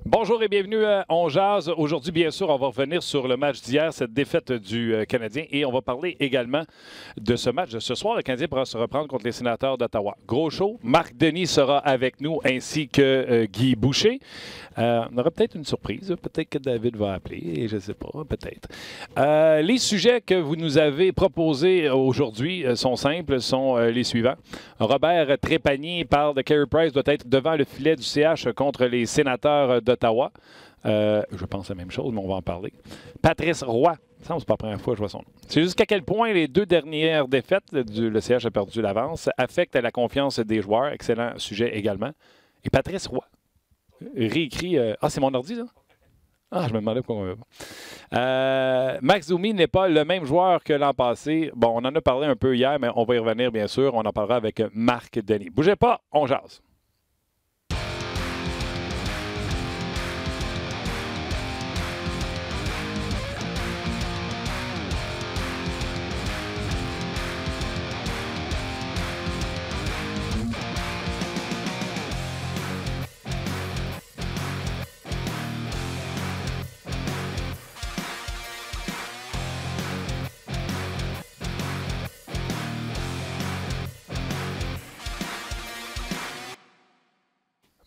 Bonjour et bienvenue à On Jase. Aujourd'hui, bien sûr, on va revenir sur le match d'hier, cette défaite du Canadien, et on va parler également de ce match de ce soir. Le Canadien pourra se reprendre contre les Sénateurs d'Ottawa. Gros show. Marc Denis sera avec nous, ainsi que Guy Boucher. On aura peut-être une surprise. Peut-être que David va appeler, je ne sais pas, peut-être. Les sujets que vous nous avez proposés aujourd'hui sont simples, sont les suivants. Robert Trépanier parle de Carey Price doit être devant le filet du CH contre les Sénateurs d'Ottawa. Je pense la même chose, mais on va en parler. Patrice Roy. Ça, c'est pas la première fois que je vois son nom. C'est jusqu'à quel point les deux dernières défaites, le CH a perdu l'avance, affectent la confiance des joueurs. Excellent sujet également. Et Patrice Roy réécrit... c'est mon ordi, là? Ah, je me demandais pourquoi on veut. Max Domi n'est pas le même joueur que l'an passé. Bon, on en a parlé un peu hier, mais on va y revenir, bien sûr. On en parlera avec Marc Denis. Bougez pas, on jase.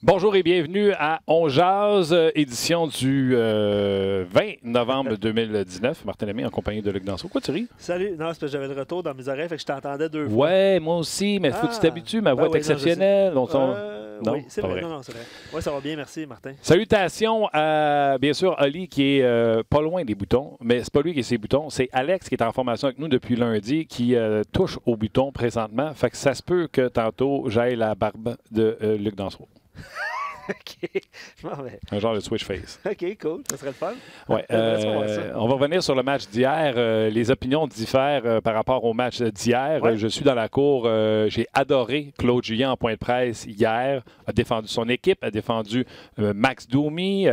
Bonjour et bienvenue à On Jase, édition du 20 novembre 2019. Martin Lemay en compagnie de Luc Danseau. Quoi, tu ris? Salut. Non, c'est parce que j'avais le retour dans mes oreilles, fait que je t'entendais deux fois. Ouais, moi aussi, mais faut que tu t'habitues. Ma voix est exceptionnelle. Non, non, c'est vrai. Non, c'est vrai. Oui, ça va bien, merci, Martin. Salutations à, bien sûr, Oli qui est pas loin des boutons, mais c'est pas lui qui est ses boutons. C'est Alex qui est en formation avec nous depuis lundi, qui touche aux boutons présentement. Fait que ça se peut que tantôt, j'aille la barbe de Luc Danseau. OK. Un genre de switch face. OK, cool. Ça serait le fun. Ouais, on va revenir sur le match d'hier. Les opinions diffèrent par rapport au match d'hier. Ouais. Je suis dans la cour. J'ai adoré Claude Julien en point de presse hier. A défendu son équipe, a défendu Max Domi.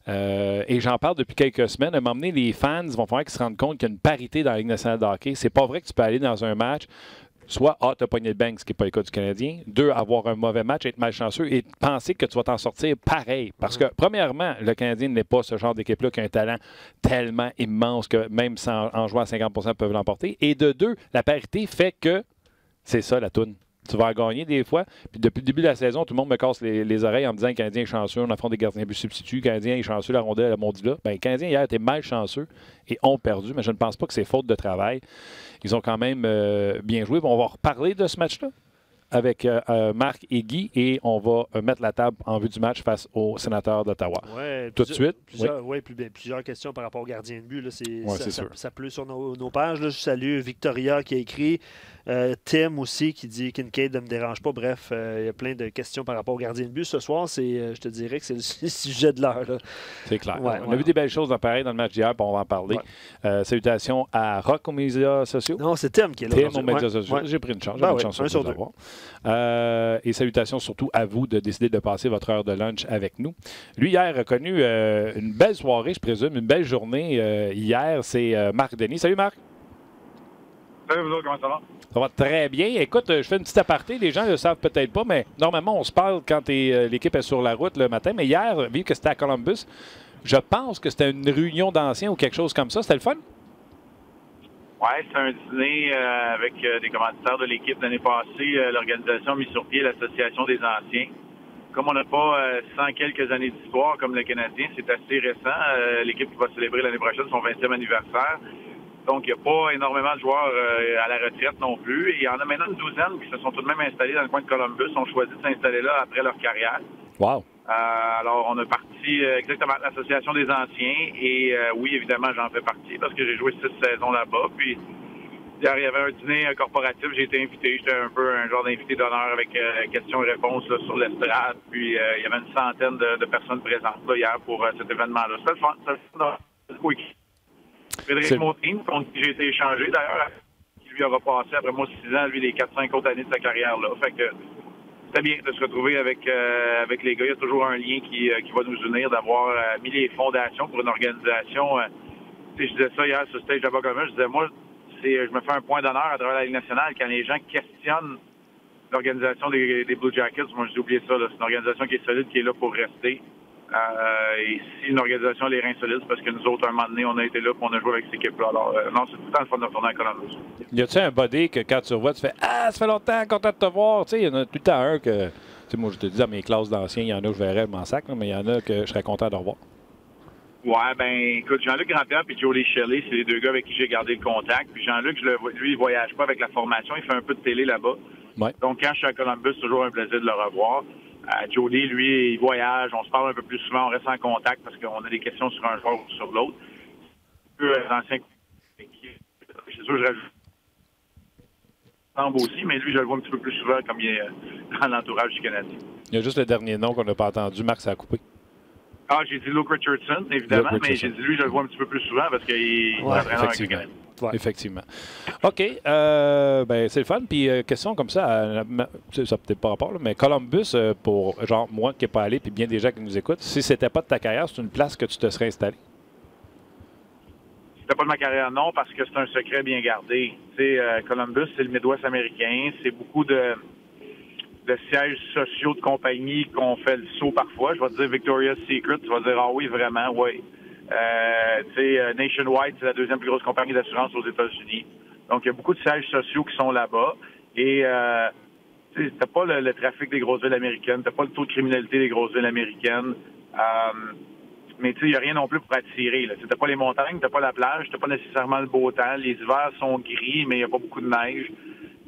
Et j'en parle depuis quelques semaines. À un moment donné, les fans vont falloir qu'ils se rendent compte qu'il y a une parité dans la Ligue nationale de hockey. C'est pas vrai que tu peux aller dans un match soit t'as pogné le bank, ce qui n'est pas le cas du Canadien. 2, avoir un mauvais match, être malchanceux et penser que tu vas t'en sortir pareil. Parce que, premièrement, le Canadien n'est pas ce genre d'équipe-là qui a un talent tellement immense que même sans, en jouant à 50%, peuvent l'emporter. Et de 2, la parité fait que c'est ça la toune. Tu vas gagner des fois. Puis depuis le début de la saison, tout le monde me casse les oreilles en me disant que le Canadien est chanceux, on affronte des gardiens de but substituts, le Canadien est chanceux, la rondelle, le monde là. Bien, le Canadien hier était malchanceux et ont perdu, mais je ne pense pas que c'est faute de travail. Ils ont quand même bien joué. On va reparler de ce match-là avec Marc et Guy et on va mettre la table en vue du match face aux Sénateurs d'Ottawa. Ouais, tout de suite. Plusieurs questions par rapport au gardien de but. Là, ça pleut sur nos pages. Là. Je salue Victoria qui a écrit. Tim aussi qui dit Kincaid ne me dérange pas. Bref, il y a plein de questions par rapport au gardien de but. Ce soir, je te dirais que c'est le sujet de l'heure. C'est clair. Ouais, on a vu des belles choses pareil dans le match d'hier, puis on va en parler. Ouais. Salutations à Rock aux médias sociaux. Non, c'est Tim qui est là. Tim aux médias sociaux. J'ai pris une chance. J'ai une chance sur deux. Et salutations surtout à vous de décider de passer votre heure de lunch avec nous. Lui, hier, a connu une belle soirée, je présume, une belle journée. Hier, c'est Marc Denis. Salut, Marc. Salut, vous autres, comment ça va? Ça va très bien. Écoute, je fais une petite aparté. Les gens ne le savent peut-être pas, mais normalement, on se parle quand l'équipe est sur la route le matin. Mais hier, vu que c'était à Columbus, je pense que c'était une réunion d'anciens ou quelque chose comme ça. C'était le fun? Oui, c'est un dîner avec des commanditaires de l'équipe l'année passée. L'organisation a mis sur pied l'Association des anciens. Comme on n'a pas 100 quelques années d'histoire comme le Canadien, c'est assez récent. L'équipe qui va célébrer l'année prochaine son 20e anniversaire. Donc, il n'y a pas énormément de joueurs à la retraite non plus. Et il y en a maintenant une douzaine qui se sont tout de même installés dans le coin de Columbus, ont choisi de s'installer là après leur carrière. Wow! Alors, on a parti exactement à l'Association des anciens. Et oui, évidemment, j'en fais partie parce que j'ai joué 6 saisons là-bas. Puis, hier, il y avait un dîner corporatif. J'ai été invité. J'étais un peu un genre d'invité d'honneur avec questions et réponses là, sur l'estrade. Puis, il y avait une centaine de personnes présentes là, hier pour cet événement-là. C'était le fun. C'était le fun. Frédéric Motin, contre qui j'ai été échangé d'ailleurs, qui lui aura passé après moi 6 ans, lui, les 4-5 autres années de sa carrière-là. Fait que c'était bien de se retrouver avec les gars. Il y a toujours un lien qui va nous unir, d'avoir mis les fondations pour une organisation. Je disais ça hier sur le stage de Bocomel, je disais, moi, je me fais un point d'honneur à travers la Ligue nationale quand les gens questionnent l'organisation des Blue Jackets. Moi, j'ai oublié ça. C'est une organisation qui est solide, qui est là pour rester. Et si une organisation a les reins solides, c'est parce que nous autres, un moment donné, on a été là et on a joué avec cette équipe-là. Alors, non, c'est tout le temps le fun de retourner à Columbus. Y a-tu un body que quand tu revois, tu fais « Ah, ça fait longtemps, content de te voir! » Tu sais, il y en a tout le temps un que... Tu sais, moi, je te dis, dans mes classes d'anciens, il y en a que je verrais, je m'en sac, mais il y en a que je serais content de revoir. Ouais, ben, écoute, Jean-Luc Grandpierre et Jody Shelley, c'est les deux gars avec qui j'ai gardé le contact. Puis Jean-Luc, lui, il voyage pas avec la formation, il fait un peu de télé là-bas. Ouais. Donc, quand je suis à Columbus, c'est toujours un plaisir de le revoir. Jody, lui, il voyage, on se parle un peu plus souvent, on reste en contact parce qu'on a des questions sur un joueur ou sur l'autre. Un peu ancien. C'est sûr, je rajoute aussi, mais lui, je le vois un petit peu plus souvent comme il est dans l'entourage du Canadien. Il y a juste le dernier nom qu'on n'a pas entendu. Marc, ça a coupé. Ah, j'ai dit Luke Richardson, évidemment, Luke mais Richardson. j'ai dit lui, je le vois un petit peu plus souvent parce qu'il est entraîneur avec le Canadien. Ouais. Effectivement. OK. Ben, c'est le fun. Puis, question comme ça, ça peut-être pas rapport, là, mais Columbus, pour genre moi qui n'ai pas allé, puis bien des gens qui nous écoutent, si c'était pas de ta carrière, c'est une place que tu te serais installé? C'était pas de ma carrière, non, parce que c'est un secret bien gardé. Tu sais, Columbus, c'est le Midwest américain. C'est beaucoup de sièges sociaux de compagnies qu'on fait le saut parfois. Je vais te dire Victoria's Secret. Tu vas dire, ah oui, vraiment, oui. Tu sais, Nationwide, c'est la deuxième plus grosse compagnie d'assurance aux États-Unis. Donc, il y a beaucoup de sièges sociaux qui sont là-bas. Et, tu sais, t'as pas le trafic des grosses villes américaines. T'as pas le taux de criminalité des grosses villes américaines. Mais tu sais, il n'y a rien non plus pour attirer. Tu n'as pas les montagnes, tu n'as pas la plage, tu n'as pas nécessairement le beau temps. Les hivers sont gris, mais il n'y a pas beaucoup de neige.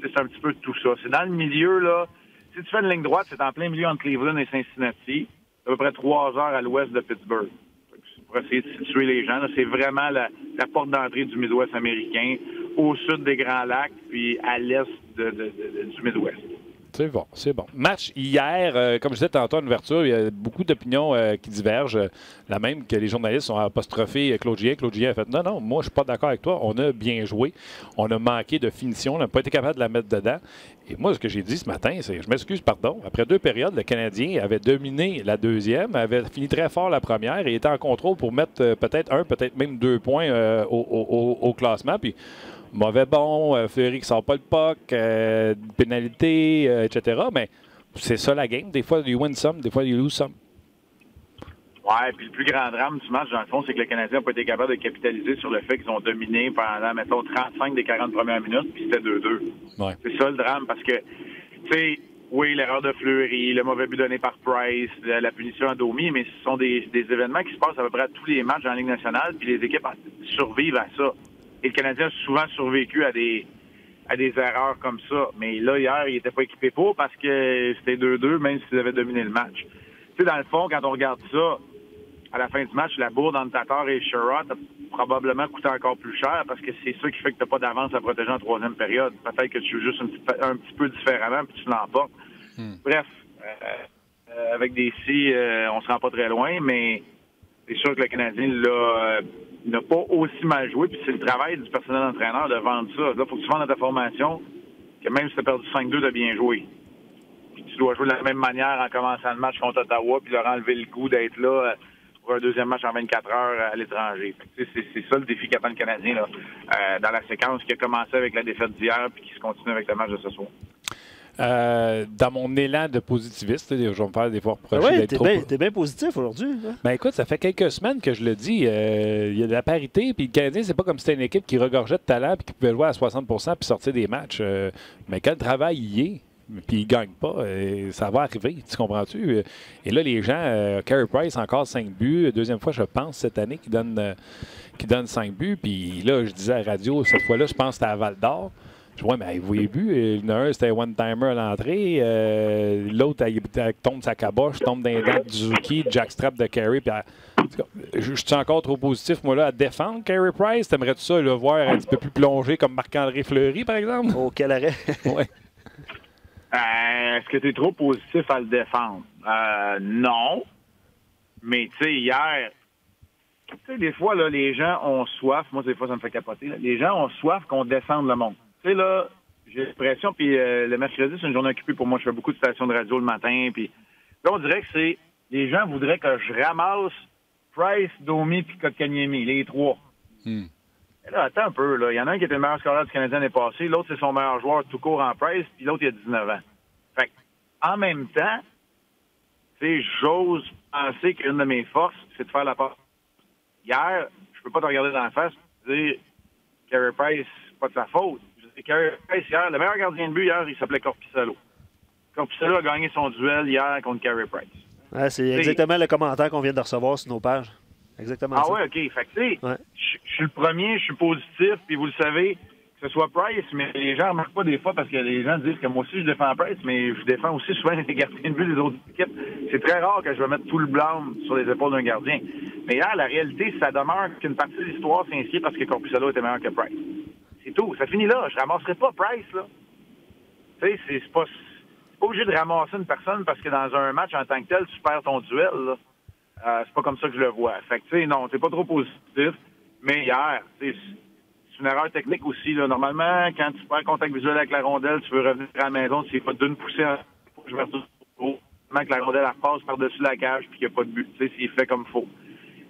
C'est un petit peu tout ça. C'est dans le milieu, là. Si tu fais une ligne droite, c'est en plein milieu entre Cleveland et Cincinnati. C'est à peu près 3 heures à l'ouest de Pittsburgh. Pour essayer de situer les gens, c'est vraiment la porte d'entrée du Midwest américain, au sud des Grands Lacs, puis à l'est du Midwest. C'est bon, c'est bon. Match hier, comme je disais tantôt en ouverture, il y a beaucoup d'opinions qui divergent. La même que les journalistes ont apostrophé Claude Julien. Claude Julien a fait non, moi je suis pas d'accord avec toi. On a bien joué. On a manqué de finition. On n'a pas été capable de la mettre dedans. Et moi, ce que j'ai dit ce matin, c'est, je m'excuse, pardon, après 2 périodes, le Canadien avait dominé la deuxième, avait fini très fort la première et était en contrôle pour mettre peut-être même 2 points au classement. Puis mauvais Fleury qui sort pas le puck, pénalité, etc. Mais c'est ça la game. Des fois, you win some, des fois, you lose some. Ouais, puis le plus grand drame du match, dans le fond, c'est que le Canadien n'a pas été capable de capitaliser sur le fait qu'ils ont dominé pendant, mettons, 35 des 40 premières minutes, puis c'était 2-2. Ouais. C'est ça le drame, parce que, tu sais, oui, l'erreur de Fleury, le mauvais but donné par Price, la punition à Domi, mais ce sont des événements qui se passent à peu près à tous les matchs en Ligue nationale, puis les équipes survivent à ça. Et le Canadien a souvent survécu à des erreurs comme ça. Mais là, hier, il n'était pas équipé pour parce que c'était 2-2, même s'ils avaient dominé le match. Tu sais, dans le fond, quand on regarde ça, à la fin du match, la bourde entre Tatar et Sherrod a probablement coûté encore plus cher parce que c'est ça qui fait que tu n'as pas d'avance à protéger en troisième période. Peut-être que tu joues juste un petit peu différemment puis tu l'emportes. Bref, avec des si, on se rend pas très loin, mais c'est sûr que le Canadien n'a pas aussi mal joué, puis c'est le travail du personnel entraîneur de vendre ça. Là, il faut que tu vendes à ta formation que même si tu as perdu 5-2, tu as bien joué. Puis tu dois jouer de la même manière en commençant le match contre Ottawa, puis leur enlever le goût d'être là pour un deuxième match en 24 heures à l'étranger. C'est ça le défi qu'attend le Canadien là, dans la séquence qui a commencé avec la défaite d'hier puis qui se continue avec le match de ce soir. Dans mon élan de positiviste, je vais me faire des fois reprocher d'être trop... T'es bien positif aujourd'hui. Hein? Ben écoute, ça fait quelques semaines que je le dis. Il y a de la parité, puis le Canadien, c'est pas comme si c'était une équipe qui regorgeait de talent puis qui pouvait jouer à 60 puis sortir des matchs. Mais quand le travail y est, puis il gagne pas, ça va arriver, tu comprends-tu? Et là, les gens, Carey Price, encore 5 buts. Deuxième fois, je pense, cette année, qui donne 5 buts. Puis là, je disais à la radio, cette fois-là, je pense que c'était à Val-d'Or. Je vois, mais vous avez vu, il y en a un, c'était one-timer à l'entrée. L'autre, il tombe sa caboche, tombe dans les dents de Suzuki, jackstrap de Carey. Je suis encore trop positif, moi, là, à défendre Carey Price. T'aimerais-tu ça, le voir un petit peu plus plongé comme Marc-André Fleury, par exemple? Oh, quel arrêt! Ouais. Est-ce que tu es trop positif à le défendre? Non. Mais, tu sais, hier, tu sais, des fois, là, les gens ont soif. Moi, des fois, ça me fait capoter. Là. Les gens ont soif qu'on descende le monde. Tu sais, là, j'ai l'impression, puis le mercredi, c'est une journée occupée pour moi. Je fais beaucoup de stations de radio le matin, puis là, on dirait que c'est... Les gens voudraient que je ramasse Price, Domi, puis Kotkaniemi, les 3. Et là, attends un peu, là. Il y en a un qui était le meilleur scoreur du Canadien l'année passée, l'autre, c'est son meilleur joueur tout court en Price, puis l'autre, il a 19 ans. Fait en même temps, j'ose penser qu'une de mes forces, c'est de faire la passe. Hier, je peux pas te regarder dans la face et dire Carey Price, c'est pas de sa faute. Carey Price, hier, le meilleur gardien de but hier, il s'appelait Korpisalo. Korpisalo a gagné son duel hier contre Carey Price. Ouais, c'est exactement le commentaire qu'on vient de recevoir sur nos pages. Exactement ça. Ah ouais, OK. Fait que, tu sais, je suis le premier, je suis positif, puis vous le savez, que ce soit Price, mais les gens ne remarquent pas des fois parce que les gens disent que moi aussi je défends Price, mais je défends aussi souvent les gardiens de but des autres équipes. C'est très rare que je vais mettre tout le blâme sur les épaules d'un gardien. Mais hier, la réalité, ça demeure qu'une partie de l'histoire s'inscrit parce que Korpisalo était meilleur que Price. C'est tout. Ça finit là. Je ne ramasserai pas Price, là. Tu sais, c'est pas obligé de ramasser une personne parce que dans un match en tant que tel, tu perds ton duel, là. C'est pas comme ça que je le vois. Fait que, tu sais, non, c'est pas trop positif. Mais hier, c'est une erreur technique aussi, là. Normalement, quand tu perds contact visuel avec la rondelle, tu veux revenir à la maison, tu sais pas d'une poussée en je vais retourner au que la rondelle repasse par-dessus la cage puis qu'il n'y a pas de but. Tu sais, s'il fait comme il faut.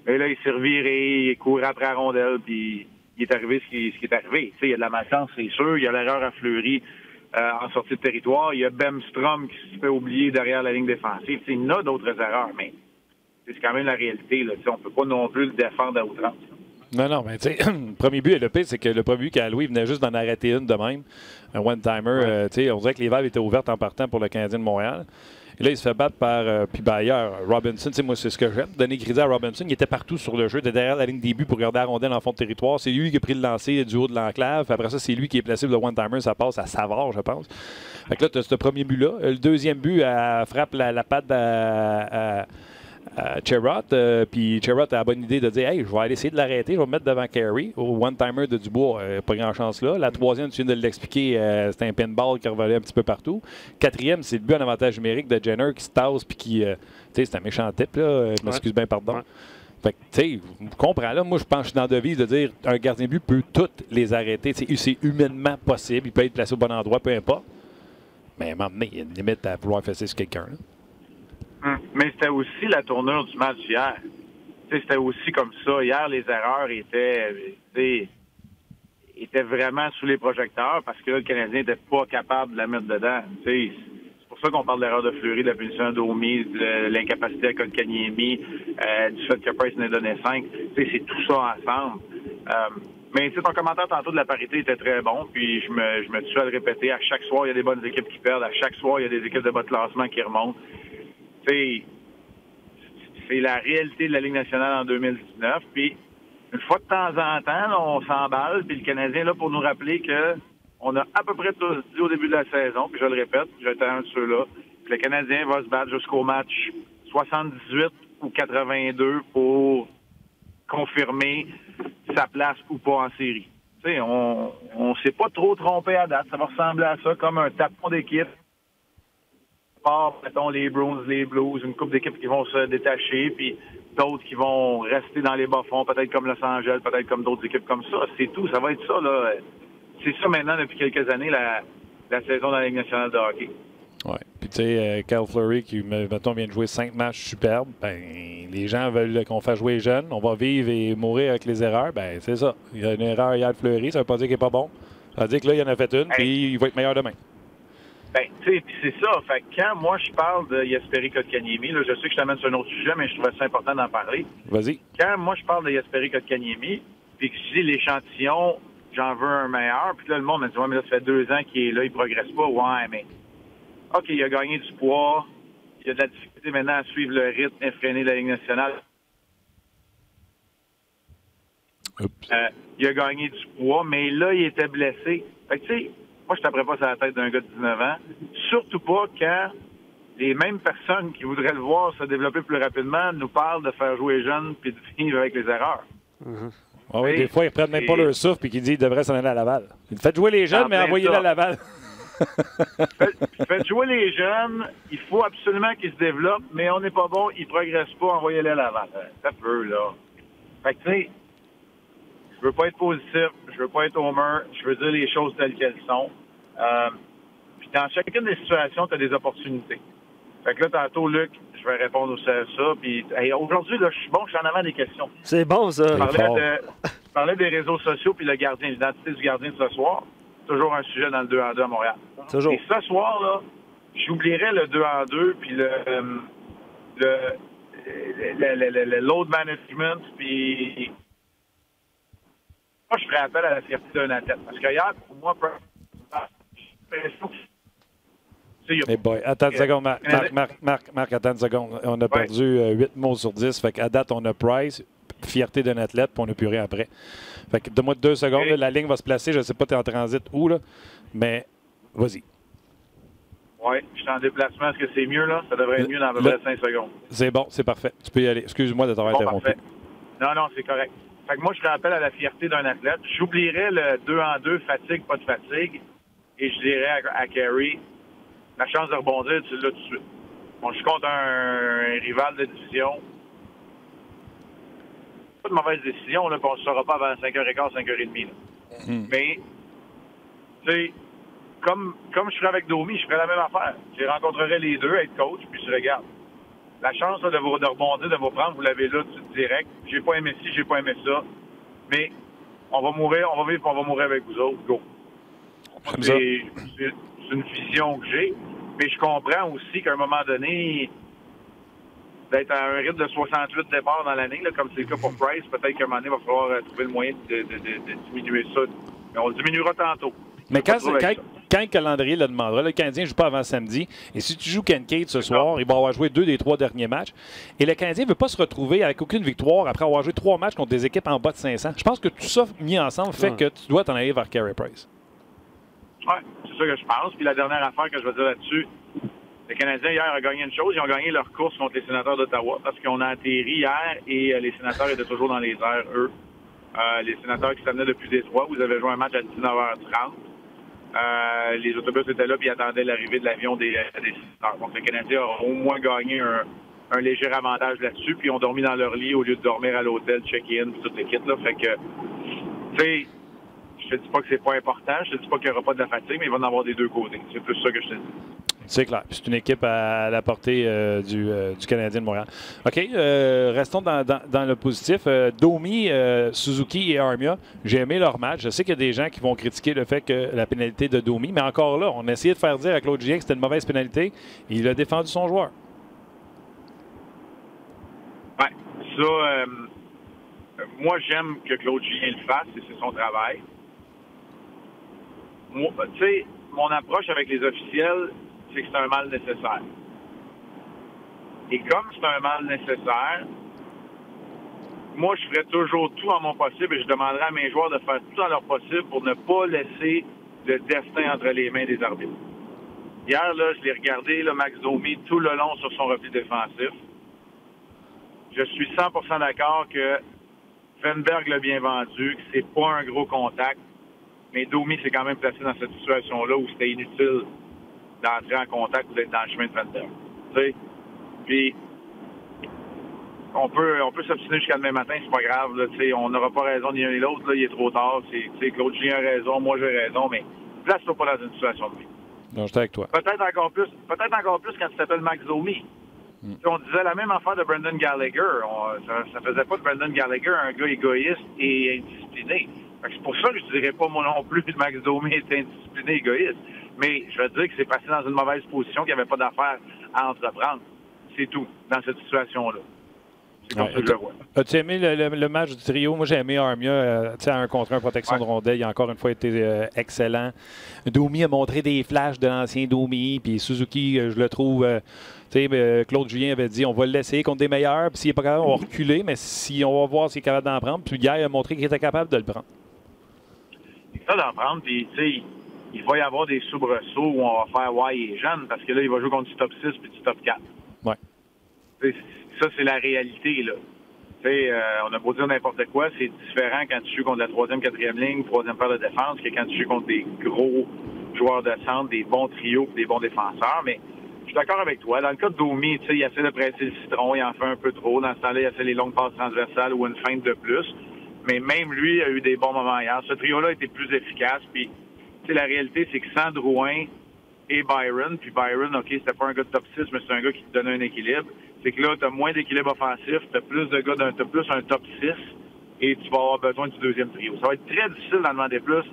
Mais là, il s'est reviré, il court après la rondelle, puis il est arrivé ce qui est arrivé. Tu sais, il y a de la malchance, c'est sûr. Il y a l'erreur à Fleury en sortie de territoire. Il y a Bemstrom qui se fait oublier derrière la ligne défensive. Tu sais, il y en a d'autres erreurs, mais c'est quand même la réalité. Là. On ne peut pas non plus le défendre à outrance. Non, mais tu sais, le premier but, le pire, c'est que le premier but qu'à Louis venait juste d'en arrêter une de même. Un one-timer. Tu sais, on dirait que les valves étaient ouvertes en partant pour le Canadien de Montréal. Et là, il se fait battre par, puis ailleurs, Robinson. Tu sais, moi, c'est ce que j'aime. Donner crédit à Robinson. Il était partout sur le jeu. Il était derrière la ligne des buts pour garder la rondelle en fond de territoire. C'est lui qui a pris le lancer du haut de l'enclave. Après ça, c'est lui qui est placé pour le one-timer. Ça passe à Savard, je pense. Fait que là, tu as ce premier but-là. Le deuxième but, elle frappe la patte à Cherrott, puis Cherrott a la bonne idée de dire hey, je vais aller essayer de l'arrêter, je vais me mettre devant Carey au one-timer de Dubois, pas grand chance là. La troisième, tu viens de l'expliquer, c'était un pinball qui revolait un petit peu partout. Quatrième, c'est le but en avantage numérique de Jenner qui se tasse puis qui, tu sais, c'est un méchant type là, je m'excuse bien, pardon. Ouais. Fait que, tu sais, je comprends là, moi je pense que je suis dans la devise de dire un gardien de but peut toutes les arrêter, c'est humainement possible, il peut être placé au bon endroit, peu importe. Mais à un moment donné, il y a une limite à vouloir fesser sur quelqu'un. Mais c'était aussi la tournure du match hier. C'était aussi comme ça. Hier, les erreurs étaient vraiment sous les projecteurs parce que là, le Canadien n'était pas capable de la mettre dedans. C'est pour ça qu'on parle de l'erreur de Fleury, de la punition d'Omi, de l'incapacité à Kotkaniemi, du fait que Price n'a donné 5. C'est tout ça ensemble. Mais ton commentaire tantôt de la parité était très bon, puis je me tue à le répéter. À chaque soir, il y a des bonnes équipes qui perdent. À chaque soir, il y a des équipes de bas de classement qui remontent. C'est la réalité de la Ligue nationale en 2019. Puis, une fois de temps en temps, là, on s'emballe. Puis le Canadien est là pour nous rappeler qu'on a à peu près tout dit au début de la saison. Puis je le répète, j'étais un de ceux-là. Puis le Canadien va se battre jusqu'au match 78 ou 82 pour confirmer sa place ou pas en série. T'sais, on s'est pas trop trompé à date. Ça va ressembler à ça, comme un tapon d'équipe. Mettons les Bruins, les Blues, une couple d'équipes qui vont se détacher, puis d'autres qui vont rester dans les bas-fonds, peut-être comme Los Angeles, peut-être comme d'autres équipes comme ça. C'est tout, ça va être ça, là. C'est ça maintenant, depuis quelques années, la saison dans la Ligue nationale de hockey. Oui. Puis, tu sais, Kyle Fleury, qui, mettons, vient de jouer 5 matchs superbes, ben les gens veulent qu'on fasse jouer les jeunes. On va vivre et mourir avec les erreurs. Ben c'est ça. Il y a une erreur hier de Fleury, ça veut pas dire qu'il n'est pas bon. Ça veut dire que là, il en a fait une, puis il va être meilleur demain. Ben, tu sais, c'est ça. Fait que quand moi, je parle de Jesperi Kotkaniemi, là, je sais que je t'amène sur un autre sujet, mais je trouvais ça important d'en parler. Vas-y. Quand moi, je parle de Jesperi Kotkaniemi, puis que je dis l'échantillon, j'en veux un meilleur, puis là, le monde me dit, ouais, mais là, ça fait 2 ans qu'il est là, il progresse pas. Ouais, mais OK, il a gagné du poids. Il a de la difficulté maintenant à suivre le rythme effréné de la Ligue nationale. Il a gagné du poids, mais là, il était blessé. Fait que, tu sais, moi, je ne taperais pas sur la tête d'un gars de 19 ans. Surtout pas quand les mêmes personnes qui voudraient le voir se développer plus rapidement nous parlent de faire jouer les jeunes puis de vivre avec les erreurs. Mm-hmm. Ah oui, des fois, ils prennent même pas leur souffle et qu'ils disent qu'ils devraient s'en aller à Laval. Faites jouer les jeunes, mais envoyez-les à Laval. Faites jouer les jeunes. Il faut absolument qu'ils se développent, mais on n'est pas bon, ils ne progressent pas, envoyez-les à Laval. Ça peut, là. Fait que, tu sais, je veux pas être positif, je veux pas être homer, je veux dire les choses telles qu'elles sont. Puis dans chacune des situations, tu as des opportunités. Fait que là, tantôt, Luc, je vais répondre aussi à ça. Puis aujourd'hui, là, je suis bon, je suis en avant des questions. C'est bon, ça. Je parlais des réseaux sociaux puis le gardien, l'identité du gardien de ce soir. Toujours un sujet dans le 2-en-2 à Montréal. Toujours. Et ce soir, là, j'oublierais le 2-en-2 puis le load management, puis moi, je ferais appel à la fierté d'un athlète. Parce qu'hier, pour moi, hey boy, attends une seconde, Marc, attends une seconde. On a perdu 8 mots sur 10. Fait qu'à date, on a Price, fierté d'un athlète, puis on n'a plus rien après. Fait que donne-moi 2 secondes. Là, la ligne va se placer. Je ne sais pas, tu es en transit où, là, mais vas-y. Oui, je suis en déplacement. Est-ce que c'est mieux, là? Ça devrait être mieux dans à peu près 5 secondes. C'est bon, c'est parfait. Tu peux y aller. Excuse-moi de t'avoir interrompu. Parfait. Non, c'est correct. Fait que moi, je ferais appel à la fierté d'un athlète. J'oublierais le 2-en-2, fatigue, pas de fatigue, et je dirais à Carey, la chance de rebondir, tu l'as tout de suite. Bon, je compte un rival de division. Pas de mauvaise décision, là, puis on ne saura pas avant 5h15, 5h30. Mais, tu sais, comme je ferais avec Domi, je ferais la même affaire. Je les rencontrerais les deux, être coach, puis je regarde. La chance là, de rebondir, de vous prendre, vous l'avez là, tout direct. J'ai pas aimé ci, j'ai pas aimé ça. Mais on va mourir, on va vivre, on va mourir avec vous autres. Go. C'est une vision que j'ai. Mais je comprends aussi qu'à un moment donné, d'être à un rythme de 68 départs dans l'année, là, comme c'est le cas pour Price, peut-être qu'à un moment donné, il va falloir trouver le moyen de diminuer ça. Mais on le diminuera tantôt. Mais quand le calendrier le demandera, le Canadien ne joue pas avant samedi. Et si tu joues Kincaid ce soir, il va avoir joué 2 des 3 derniers matchs. Et le Canadien ne veut pas se retrouver avec aucune victoire après avoir joué 3 matchs contre des équipes en bas de 500. Je pense que tout ça mis ensemble fait que tu dois t'en aller vers Carey Price. Oui, c'est ça que je pense. Puis la dernière affaire que je vais dire là-dessus, le Canadien hier a gagné une chose. Ils ont gagné leur course contre les Sénateurs d'Ottawa parce qu'on a atterri hier et les Sénateurs étaient toujours dans les airs, eux. Les Sénateurs qui s'amenaient depuis Détroit, vous avez joué un match à 19h30. Les autobus étaient là et attendaient l'arrivée de l'avion des Sénateurs. Donc, le Canadien a au moins gagné un léger avantage là-dessus. Puis, ils ont dormi dans leur lit au lieu de dormir à l'hôtel, check-in, puis toute l'équipe. Là. Fait que, tu sais, je te dis pas que c'est pas important. Je te dis pas qu'il n'y aura pas de la fatigue, mais il va en avoir des deux côtés. C'est plus ça que je te dis. C'est clair. C'est une équipe à la portée du Canadien de Montréal. OK. Restons dans le positif. Domi, Suzuki et Armia, j'ai aimé leur match. Je sais qu'il y a des gens qui vont critiquer le fait que la pénalité de Domi, mais encore là, on a essayé de faire dire à Claude Julien que c'était une mauvaise pénalité. Et il a défendu son joueur. Oui. Ça, moi, j'aime que Claude Julien le fasse et c'est son travail. Moi, tu sais, mon approche avec les officiels, c'est que c'est un mal nécessaire. Et comme c'est un mal nécessaire, moi, je ferais toujours tout en mon possible et je demanderais à mes joueurs de faire tout en leur possible pour ne pas laisser le destin entre les mains des arbitres. Hier, là, je l'ai regardé, là, Max Domi, tout le long sur son repli défensif. Je suis 100% d'accord que Wenberg l'a bien vendu, que c'est pas un gros contact, mais Domi s'est quand même placé dans cette situation-là où c'était inutile d'entrer en contact ou d'être dans le chemin de Wenberg. Tu sais? Puis, on peut s'obstiner jusqu'à demain matin, c'est pas grave. Là, on n'aura pas raison ni l'un ni l'autre. Là, il est trop tard. Claude Julien a raison, moi j'ai raison, mais place-toi pas dans une situation de vie. Non, j'étais avec toi. Peut-être encore plus quand tu t'appelles Max Domi. On disait la même affaire de Brendan Gallagher. Ça faisait pas de Brendan Gallagher un gars égoïste et indiscipliné. C'est pour ça que je dirais pas moi non plus que Max Domi est indiscipliné et égoïste. Mais je veux dire que c'est passé dans une mauvaise position, qu'il n'y avait pas d'affaires à entreprendre. C'est tout, dans cette situation-là. C'est comme ça que je le vois. As-tu aimé le match du trio? Moi, j'ai aimé Armia, à 1 contre 1, protection de rondelle. Il a encore une fois été excellent. Domi a montré des flashs de l'ancien Domi. Puis Suzuki, je le trouve... Claude Julien avait dit on va le laisser contre des meilleurs. Puis s'il n'est pas capable, on va reculer. Mais si on va voir s'il est capable d'en prendre. Puis hier, il a montré qu'il était capable de le prendre. Il est capable d'en prendre. Puis, tu sais, il va y avoir des soubresauts où on va faire ouais, il est jeune. Parce que là, il va jouer contre du top 6 puis du top 4. Ouais. Ça, c'est la réalité, là. On a beau dire n'importe quoi, c'est différent quand tu joues contre la 3e, 4e ligne, 3e paire de défense, que quand tu joues contre des gros joueurs de centre, des bons trios, des bons défenseurs. Mais je suis d'accord avec toi. Dans le cas de Domi, il essaie de presser le citron, il en fait un peu trop. Dans ce temps-là, il essaie les longues passes transversales ou une feinte de plus. Mais même lui a eu des bons moments hier. Ce trio-là a été plus efficace. Puis, la réalité, c'est que sans Drouin et Byron, puis Byron, OK, c'était pas un gars de top 6, mais c'est un gars qui te donnait un équilibre. C'est que là, tu as moins d'équilibre offensif, tu as plus de gars t'as plus un top 6 et tu vas avoir besoin du deuxième trio. Ça va être très difficile d'en demander plus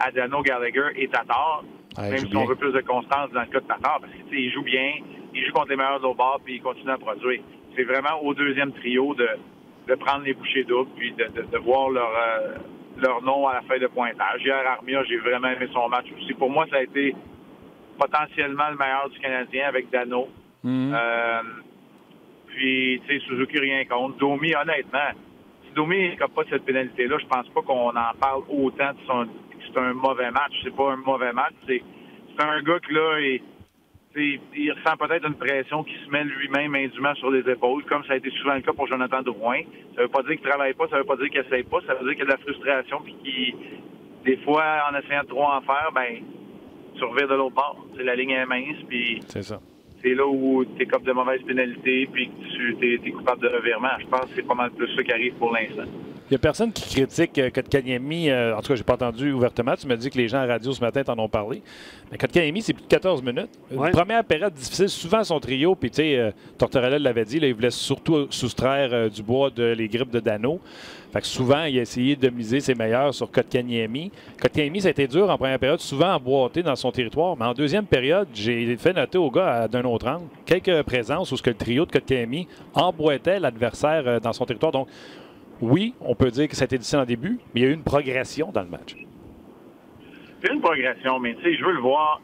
à Dano, Gallagher et Tatar, même si on veut plus de constance dans le cas de Tatar, parce qu'il joue bien, il joue contre les meilleurs de l'autre bord, puis il continue à produire. C'est vraiment au deuxième trio de prendre les bouchées doubles, puis de voir leur nom à la feuille de pointage. Hier, Armia, j'ai vraiment aimé son match aussi. Pour moi, ça a été potentiellement le meilleur du Canadien avec Dano. Puis, tu sais, Suzuki, rien contre. Domi, honnêtement, si Domi n'a pas cette pénalité-là, je pense pas qu'on en parle autant que c'est un mauvais match. C'est pas un mauvais match. C'est un gars que là, il ressent peut-être une pression qui se met lui-même indûment sur les épaules, comme ça a été souvent le cas pour Jonathan Drouin. Ça veut pas dire qu'il travaille pas, ça veut pas dire qu'il essaye pas, ça veut dire qu'il y a de la frustration, puis qu'il, des fois, en essayant de trop en faire, ben, tu revires de l'autre bord. C'est la ligne est mince, puis c'est ça. C'est là où tu écopes de mauvaises pénalités, puis que tu es coupable de revirement. Je pense que c'est pas mal plus ça qui arrive pour l'instant. Il n'y a personne qui critique Kotkaniemi. En tout cas, je n'ai pas entendu ouvertement. Tu m'as dit que les gens à radio ce matin t'en ont parlé. Mais Kotkaniemi, c'est plus de 14 minutes. Ouais. Une première période difficile, souvent son trio. Puis, tu sais, Tortorella l'avait dit, là, il voulait surtout soustraire Dubois les grippes de Dano. Fait que souvent, il a essayé de miser ses meilleurs sur Kotkaniemi. Kotkaniemi, ça a été dur en première période, souvent emboîté dans son territoire. Mais en deuxième période, j'ai fait noter au gars d'un autre angle quelques présences où ce que le trio de Kotkaniemi emboîtait l'adversaire dans son territoire. Donc, oui, on peut dire que ça a été difficile en début, mais il y a eu une progression dans le match. Il y a une progression, mais tu sais, je veux le voir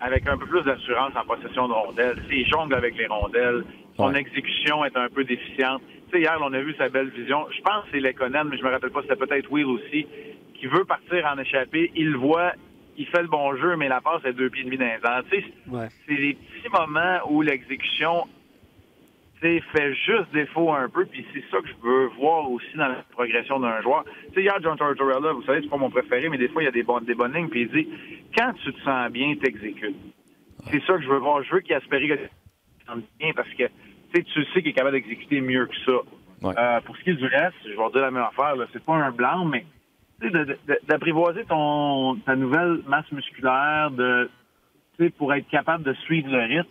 avec un peu plus d'assurance en possession de rondelles. Il jongle avec les rondelles. Son exécution est un peu déficiente. Tu sais, hier, on a vu sa belle vision. Je pense que c'est Lekonen, mais je me rappelle pas, c'était peut-être Will aussi, qui veut partir en échappée. Il le voit, il fait le bon jeu, mais la passe est 2,5 pieds dans les airs. Tu sais, c'est des petits moments où l'exécution fait juste défaut un peu, puis c'est ça que je veux voir aussi dans la progression d'un joueur. Tu sais, hier, John Tortorella, vous savez, c'est pas mon préféré, mais des fois, il y a des bonnes lignes, puis il dit, quand tu te sens bien, t'exécutes. C'est ça que je veux voir. Je veux qu'il espère que tu te sens bien, parce que tu sais qu'il est capable d'exécuter mieux que ça. Ouais. Pour ce qui est du reste, je vais dire la même affaire, là, c'est pas un blanc, mais d'apprivoiser ta nouvelle masse musculaire, pour être capable de suivre le rythme,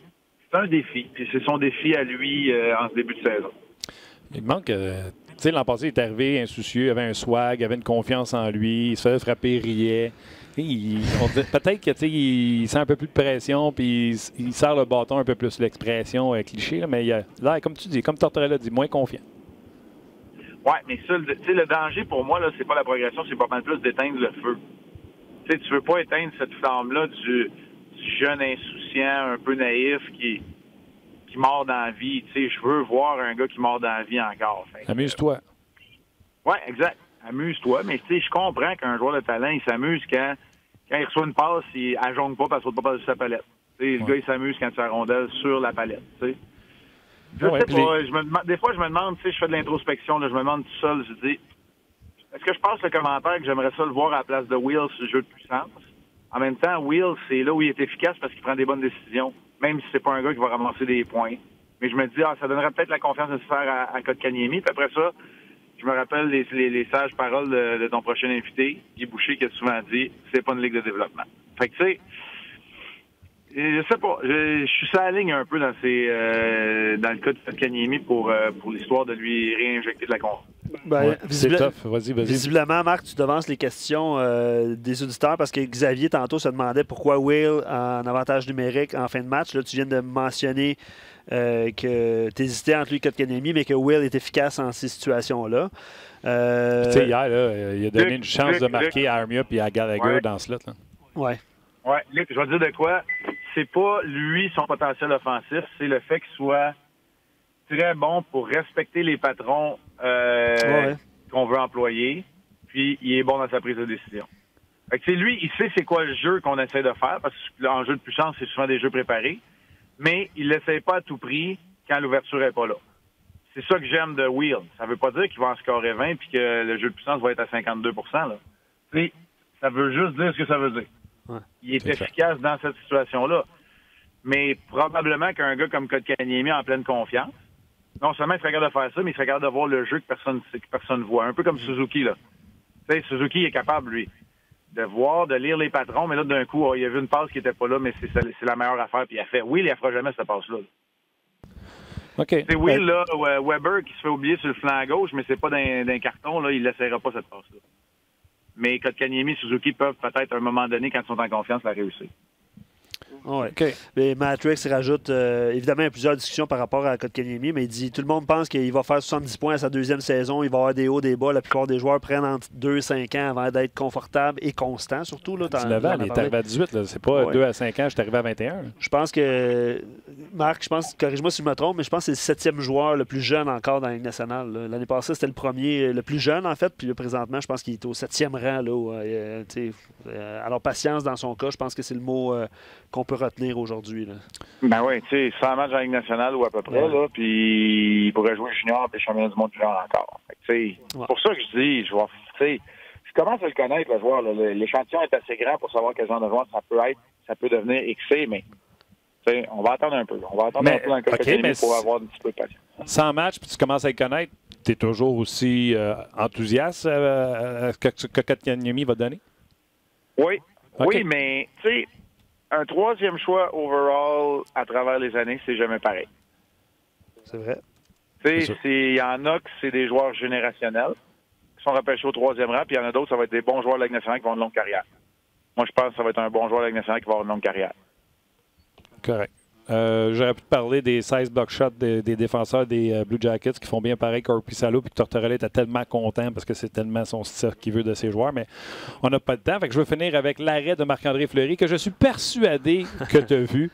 c'est un défi. Puis c'est son défi à lui en ce début de saison. Il manque. Tu sais, l'an passé, il est arrivé insoucieux, il avait un swag, il avait une confiance en lui, il se faisait frapper, riait. Peut-être qu'il sent un peu plus de pression, puis il serre le bâton un peu plus, l'expression cliché, là, mais là, comme tu dis, comme Tortorella dit, moins confiant. Oui, mais ça, le danger pour moi, là, c'est pas la progression, c'est pas mal plus d'éteindre le feu. Tu sais, tu veux pas éteindre cette flamme-là du jeune insouciant, un peu naïf, qui mord dans la vie. Tu sais, je veux voir un gars qui mord dans la vie encore. Amuse-toi. Oui, exact. Amuse-toi. Mais tu sais, je comprends qu'un joueur de talent, il s'amuse quand il reçoit une passe, il ne jongle pas parce qu'il ne saute pas par sa palette. Tu sais, le gars, il s'amuse quand tu as la rondelle sur la palette. Tu sais. Je sais pas. Des fois, je me demande, tu sais, je fais de l'introspection, là, je me demande tout seul, je dis, est-ce que je passe le commentaire que j'aimerais ça le voir à la place de Will sur le jeu de puissance? En même temps, Will, c'est là où il est efficace parce qu'il prend des bonnes décisions, même si c'est pas un gars qui va ramasser des points. Mais je me dis, ça donnerait peut-être la confiance nécessaire à Kotkaniemi. Puis après ça, je me rappelle les sages paroles de ton prochain invité, Guy Boucher, qui a souvent dit, c'est pas une ligue de développement. Fait que tu sais, je sais pas, je suis sur la ligne un peu dans le cas de Kotkaniemi pour l'histoire de lui réinjecter de la confiance. C'est tough. Vas-y. Visiblement, Marc, tu devances les questions des auditeurs parce que Xavier, tantôt, se demandait pourquoi Will en avantage numérique en fin de match. Là, tu viens de mentionner que tu hésitais entre lui et Kotkaniemi, mais que Will est efficace en ces situations-là. Tu sais, hier, là, il a donné une chance de marquer à Armia et à Gallagher dans ce lot. Oui. Ouais, Luc, je vais te dire de quoi. C'est pas lui son potentiel offensif, c'est le fait qu'il soit très bon pour respecter les patrons qu'on veut employer, puis il est bon dans sa prise de décision. Fait que lui, il sait c'est quoi le jeu qu'on essaie de faire, parce que en jeu de puissance, c'est souvent des jeux préparés, mais il l'essaie pas à tout prix quand l'ouverture est pas là. C'est ça que j'aime de Will. Ça veut pas dire qu'il va en scorer 20 puis que le jeu de puissance va être à 52 là. T'sais, ça veut juste dire ce que ça veut dire. Ouais, il est efficace dans cette situation-là. Mais probablement qu'un gars comme Kotkaniemi en pleine confiance, non seulement il serait capable de faire ça, mais il serait capable de voir le jeu que personne voit. Un peu comme Suzuki, là. Tu sais, Suzuki est capable, lui, de voir, de lire les patrons, mais là, d'un coup, il a vu une passe qui n'était pas là, mais c'est la meilleure affaire, puis il a fait. Oui, il ne fera jamais cette passe-là. OK. C'est Will, là, Weber qui se fait oublier sur le flanc gauche, mais c'est pas d'un carton, là, il ne laissera pas cette passe-là. Mais Kotkaniemi et Suzuki peuvent peut-être, à un moment donné, quand ils sont en confiance, la réussir. Ouais. OK. Mais Matrix rajoute, évidemment, il y a plusieurs discussions par rapport à Kotkaniemi, mais il dit tout le monde pense qu'il va faire 70 points à sa deuxième saison, il va avoir des hauts, des bas. La plupart des joueurs prennent entre 2 et 5 ans avant d'être confortables et constants, surtout. Là, 19 ans, il est arrivé à 18. Là. C'est pas 2 à 5 ans, je suis arrivé à 21. Là. Je pense que, Marc, corrige-moi si je me trompe, mais je pense que c'est le 7e joueur le plus jeune encore dans la Ligue nationale. Là. L'année passée, c'était le premier, le plus jeune, en fait, puis là, présentement, je pense qu'il est au 7e rang. Là, alors, patience dans son cas, je pense que c'est le mot qu'on peut retenir aujourd'hui. Là. Ben oui, tu sais, 100 matchs dans la Ligue nationale ou à peu près, là, puis il pourrait jouer junior et championnat du monde junior encore. C'est pour ça que je dis, je commence à le connaître, le joueur. L'échantillon est assez grand pour savoir quel genre de joueur ça peut être, ça peut devenir XC, mais on va attendre un peu. On va attendre un peu dans le cas pour avoir un petit peu de patience. 100 matchs, puis tu commences à le connaître, tu es toujours aussi enthousiaste à ce que Kotkaniemi va donner? Oui, okay. Oui, mais tu sais, un 3e choix overall à travers les années, c'est jamais pareil. C'est vrai. Tu sais, il y en a que c'est des joueurs générationnels qui sont repêchés au 3e rang, puis il y en a d'autres, ça va être des bons joueurs de la Ligue nationale qui vont avoir une longue carrière. Moi, je pense que ça va être un bon joueur de la Ligue nationale qui va avoir une longue carrière. Correct. J'aurais pu te parler des 16 block shots des défenseurs des Blue Jackets qui font bien pareil Korpisalo, puis que Tortorella était tellement content parce que c'est tellement son style qu'il veut de ses joueurs, mais on n'a pas de temps. Fait que je veux finir avec l'arrêt de Marc-André Fleury que je suis persuadé que tu as vu.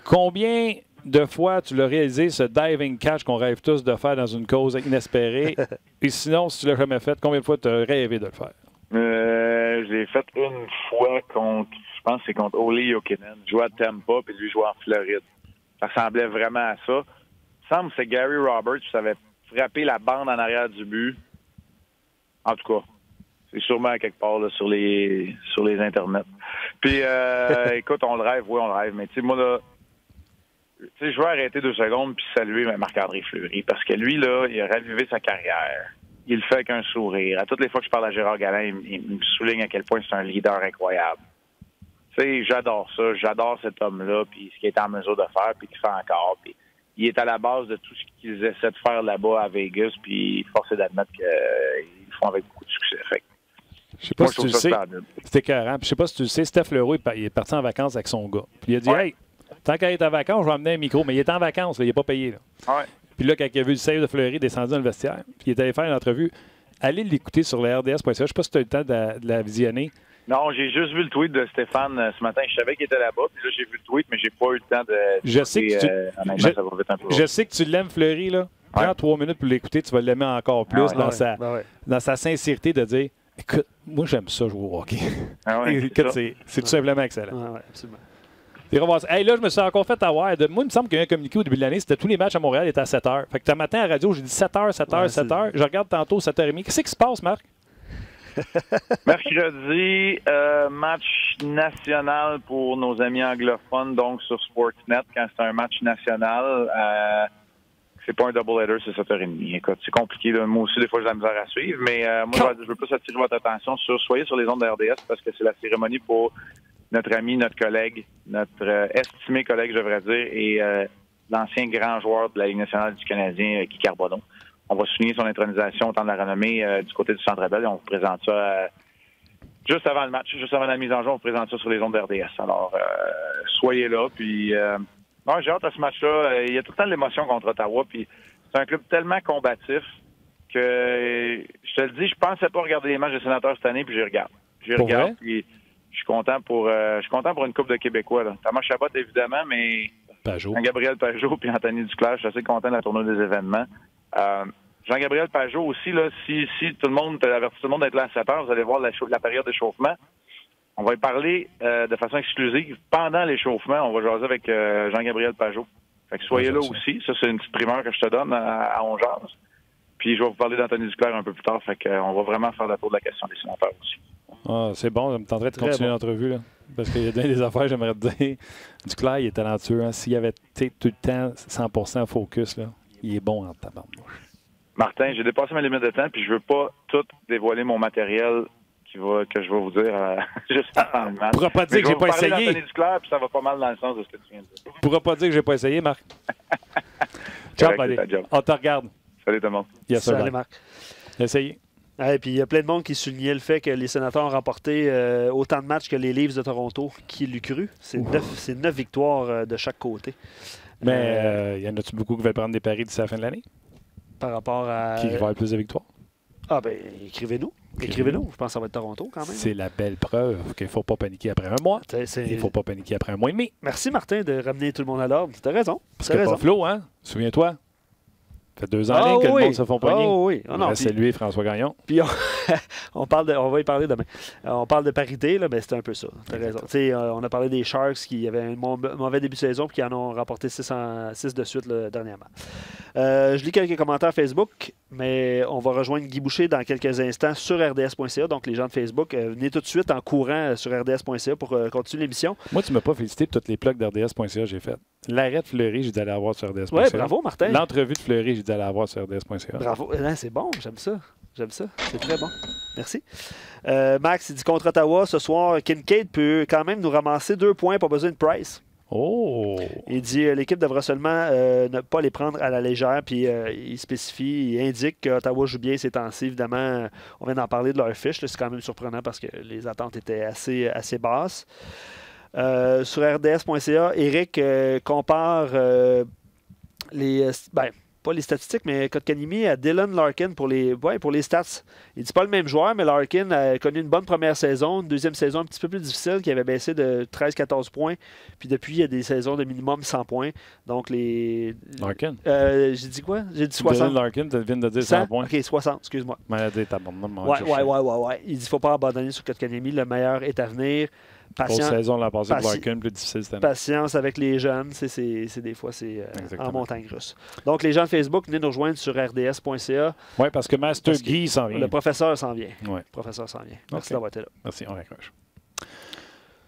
Combien de fois tu l'as réalisé, ce diving catch qu'on rêve tous de faire dans une cause inespérée? Et sinon, si tu l'as jamais fait, combien de fois tu as rêvé de le faire? Je l'ai fait une fois contre, je pense que c'est contre Olli Jokinen. Il jouait à Tampa, puis lui jouait en Floride. Ça ressemblait vraiment à ça. Il semble que c'est Gary Roberts qui avait frappé la bande en arrière du but. En tout cas, c'est sûrement à quelque part là, sur les internets. Puis, écoute, on le rêve, mais tu sais, moi, là, je vais arrêter 2 secondes puis saluer Marc-André Fleury, parce que lui, là, il a ravivé sa carrière. Il le fait avec un sourire. À toutes les fois que je parle à Gérard Gallin, il me souligne à quel point c'est un leader incroyable. Tu sais, j'adore ça. J'adore cet homme-là, puis ce qu'il est en mesure de faire, puis qu'il fait encore. Puis il est à la base de tout ce qu'ils essaient de faire là-bas à Vegas, puis force est d'admettre qu'ils le font avec beaucoup de succès. Fait je sais pas si tu le sais. C'était écœurant. Je sais pas si tu le sais, Steph Leroux, il est parti en vacances avec son gars. Puis il a dit, hey, tant qu'elle est en vacances, je vais amener un micro. Mais il est en vacances, là, il n'est pas payé. Là. Ouais. Puis là, quand il a vu le save de Fleury, il est descendu dans le vestiaire. Puis il est allé faire une entrevue. Allez l'écouter sur le RDS.ca. Je ne sais pas si tu as eu le temps de la visionner. Non, j'ai juste vu le tweet de Stéphane ce matin. Je savais qu'il était là-bas. Puis là, j'ai vu le tweet, mais j'ai pas eu le temps de... Je sais que ça va vite un peu. Je sais que tu l'aimes, Fleury. Là. Prends 3 minutes pour l'écouter. Tu vas l'aimer encore plus dans sa sincérité de dire, écoute, moi, j'aime ça jouer au hockey. Écoute, c'est tout simplement excellent. Ouais, absolument. Hey, là, je me suis encore fait avoir. Moi, il me semble qu'il y a un communiqué au début de l'année, c'était tous les matchs à Montréal étaient à 7 h. Fait que ce matin à la radio, j'ai dit 7 h, 7 h, 7 h. Je regarde tantôt 7 h 30. Qu'est-ce qui se passe, Marc? Mercredi, match national pour nos amis anglophones, donc sur Sportsnet, quand c'est un match national. C'est pas un double-header, c'est 7h30. Écoute, c'est compliqué. Là. Moi aussi, des fois, j'ai de la misère à suivre. Mais moi, je veux plus attirer votre attention soyez sur les ondes de RDS parce que c'est la cérémonie pour notre ami, notre collègue, notre estimé collègue, je devrais dire, et l'ancien grand joueur de la Ligue nationale du Canadien, Guy Carbonneau. On va souligner son intronisation au temps de la renommée du côté du Centre Bell et on vous présente ça juste avant le match, juste avant la mise en jeu, on vous présente ça sur les ondes de RDS. Alors, soyez là, puis... j'ai hâte à ce match-là. Il y a tout le temps de l'émotion contre Ottawa, puis c'est un club tellement combatif que, je te le dis, je pensais pas regarder les matchs des Sénateurs cette année, puis j'y regarde. Puis je suis content pour une coupe de Québécois. Là. Thomas Chabot, évidemment, mais Jean-Gabriel Pajot puis Anthony Duclair, je suis assez content de la tournée des événements. Jean-Gabriel Pajot aussi, là, si tout le monde avertit tout le monde d'être là à 7 heures, vous allez voir la période d'échauffement. On va y parler de façon exclusive. Pendant l'échauffement, on va jaser avec Jean-Gabriel Pajot. Fait que soyez là aussi. Ça, c'est une petite primeur que je te donne à On jase. Puis je vais vous parler d'Anthony Duclair un peu plus tard. Fait qu'on va vraiment faire le tour de la question des sénateurs aussi. Ah, c'est bon, je me tenterais de continuer l'entrevue, là. Parce qu'il y a des affaires, j'aimerais te dire. Duclair, il est talentueux. Hein. S'il y avait tout le temps 100% focus, là, il est bon en tabarnouche. Martin, j'ai dépassé ma limite de temps, puis je veux pas tout dévoiler mon matériel que je vais vous dire juste avant le match. Tu pourras pas dire que j'ai pas essayé. Je vais vous Duclair, puis ça va pas mal dans le sens de ce que tu viens de dire. Tu pourras pas dire que j'ai pas essayé, Marc. Ciao, allez. On te regarde. Salut tout le monde. Yes, salut, Marc. Essayez. Et puis il y a plein de monde qui soulignait le fait que les Sénateurs ont remporté autant de matchs que les Leafs de Toronto. Qui l'eût cru? C'est 9 victoires de chaque côté. Mais y en a-tu beaucoup qui veulent prendre des paris d'ici la fin de l'année? Par rapport à... Qui va avoir plus de victoires? Ah ben, écrivez-nous. Écrivez-nous. Je pense que ça va être Toronto quand même. C'est la belle preuve qu'il ne faut pas paniquer après un mois. Il ne faut pas paniquer après un mois et demi. Merci Martin de ramener tout le monde à l'ordre. Tu as raison. Parce que pas Flo, hein? Souviens-toi. Ça fait 2 ans que le monde se font pogner. Oui. On va saluer François Gagnon. Puis on va y parler demain. On parle de parité, là, ben c'est un peu ça. Tu as raison. On a parlé des Sharks qui avaient un mauvais début de saison et qui en ont rapporté 6 de suite dernièrement. Je lis quelques commentaires Facebook, mais on va rejoindre Guy Boucher dans quelques instants sur rds.ca. Donc les gens de Facebook, venez tout de suite en courant sur rds.ca pour continuer l'émission. Moi, tu ne m'as pas félicité pour toutes les plugs d'rds.ca que j'ai fait. L'arrêt de Fleury, j'ai dû aller la voir sur rds.ca. Oui, bravo Martin. L'entrevue de Fleury, j'ai dû aller la voir sur rds.ca. Bravo. C'est bon, j'aime ça. C'est très bon. Merci. Max, il dit contre Ottawa, ce soir, Kincaid peut quand même nous ramasser 2 points, pas besoin de Price. Oh! Il dit l'équipe devra seulement ne pas les prendre à la légère, puis il spécifie, il indique qu'Ottawa joue bien ces temps-ci. Évidemment, on vient d'en parler de leur fiche. C'est quand même surprenant parce que les attentes étaient assez basses. Sur rds.ca, Eric compare pas les statistiques, mais Kotkaniemi à Dylan Larkin pour les stats. Il dit pas le même joueur, mais Larkin a connu une bonne première saison, une deuxième saison un petit peu plus difficile, qui avait baissé de 13-14 points. Puis depuis, il y a des saisons de minimum 100 points. Donc les... Larkin? J'ai dit quoi? J'ai dit 60. Dylan Larkin, tu viens de dire 100 points. OK, 60, excuse-moi. Ouais. Il dit Il dit faut pas abandonner sur Kotkaniemi, le meilleur est à venir. Grosse saison l'an passé pour Larkin, plus difficile cette année. Patience avec les jeunes, des fois c'est en montagne russe. Donc les gens de Facebook, venez nous rejoindre sur rds.ca. Oui, parce que Master Guy s'en vient. Le professeur s'en vient. Ouais. Le professeur s'en vient. Merci d'avoir été là. Merci, on raccroche.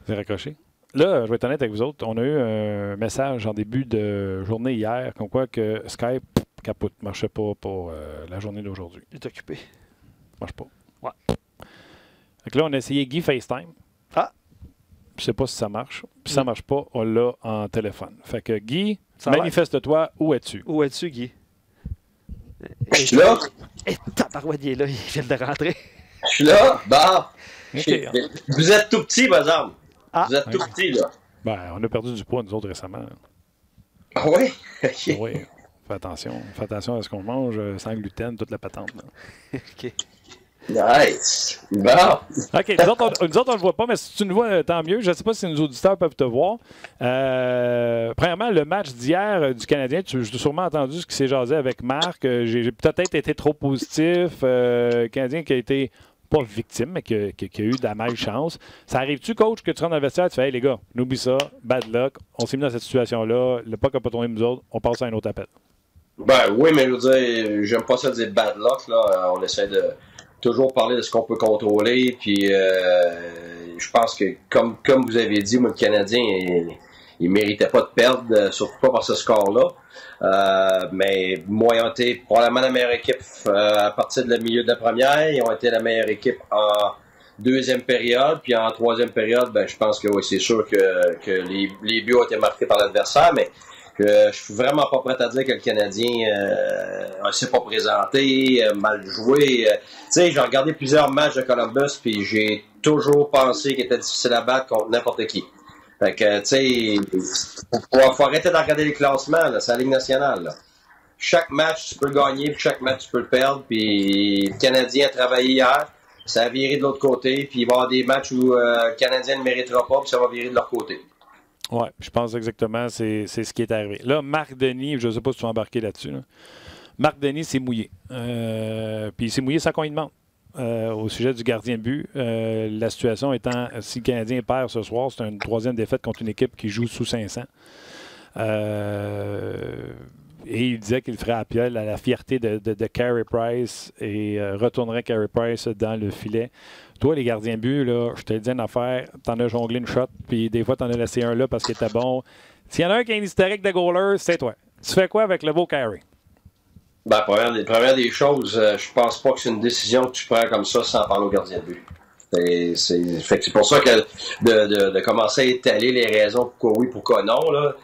Vous avez raccroché? Là, je vais être honnête avec vous autres, on a eu un message en début de journée hier, comme quoi que Skype capote, ne marchait pas pour la journée d'aujourd'hui. Il est occupé. Ne marche pas. Ouais. Donc là, on a essayé Guy FaceTime. Ah! Je ne sais pas si ça marche. Puis si ça ne marche pas, on l'a en téléphone. Fait que Guy, manifeste-toi, où es-tu? Où es-tu, Guy? Je suis là. Et tabarouette, il est là, il vient de rentrer. Je suis là. Bah. Okay. Vous êtes tout petit, par exemple. Ah. Vous êtes tout petit, là. Ben, on a perdu du poids, nous autres, récemment. Ah oui? Okay. Oui. Fais attention. Fais attention à ce qu'on mange sans gluten, toute la patente. Là. OK. Nice. Bon. OK. Nous autres, on ne le voit pas, mais si tu nous vois, tant mieux. Je ne sais pas si nos auditeurs peuvent te voir. Premièrement, le match d'hier du Canadien, tu as sûrement entendu ce qui s'est jasé avec Marc. J'ai peut-être été trop positif. Canadien qui a été pas victime, mais qui a eu de la malchance. Ça arrive-tu, coach, que tu rentres dans le vestiaire, tu fais « Hey, les gars, on oublie ça, bad luck, on s'est mis dans cette situation-là, le puck n'a pas tourné nous autres, on passe à un autre appel. » Ben oui, mais je veux dire, j'aime pas ça dire bad luck, là. On essaie de toujours parler de ce qu'on peut contrôler, puis je pense que, comme vous avez dit, moi, le Canadien, il méritait pas de perdre, surtout pas par ce score-là. Mais moi, ils ont été probablement la meilleure équipe à partir de le milieu de la première. Ils ont été la meilleure équipe en deuxième période. Puis en troisième période, ben, je pense que oui, c'est sûr que les buts ont été marqués par l'adversaire. Mais je suis vraiment pas prêt à dire que le Canadien ne s'est pas présenté, mal joué. Tu sais, j'ai regardé plusieurs matchs de Columbus, puis j'ai toujours pensé qu'il était difficile à battre contre n'importe qui. Fait que, tu sais, faut arrêter de regarder les classements, là, c'est la Ligue nationale, là. Chaque match, tu peux le gagner, puis chaque match, tu peux le perdre, puis le Canadien a travaillé hier, ça a viré de l'autre côté, puis il va y avoir des matchs où le Canadien ne méritera pas, puis ça va virer de leur côté. Oui, je pense exactement c'est ce qui est arrivé. Là, Marc Denis, je ne sais pas si tu as embarqué là-dessus, là. Marc Denis s'est mouillé. Puis il s'est mouillé sans qu'on lui demande. Au sujet du gardien de but. La situation étant, si le Canadien perd ce soir, c'est une troisième défaite contre une équipe qui joue sous 500. Et il disait qu'il ferait appel à la fierté de Carey Price et retournerait Carey Price dans le filet. Toi, les gardiens de but, là, je te dis une affaire, t'en as jonglé une shot, puis des fois, t'en as laissé un là parce qu'il était bon. S'il y en a un qui a une historique de goaler, c'est toi. Tu fais quoi avec le beau Carey? Ben, première des choses, je pense pas que c'est une décision que tu prends comme ça sans parler au gardien de but. C'est pour ça que de commencer à étaler les raisons pourquoi oui, pourquoi non, là.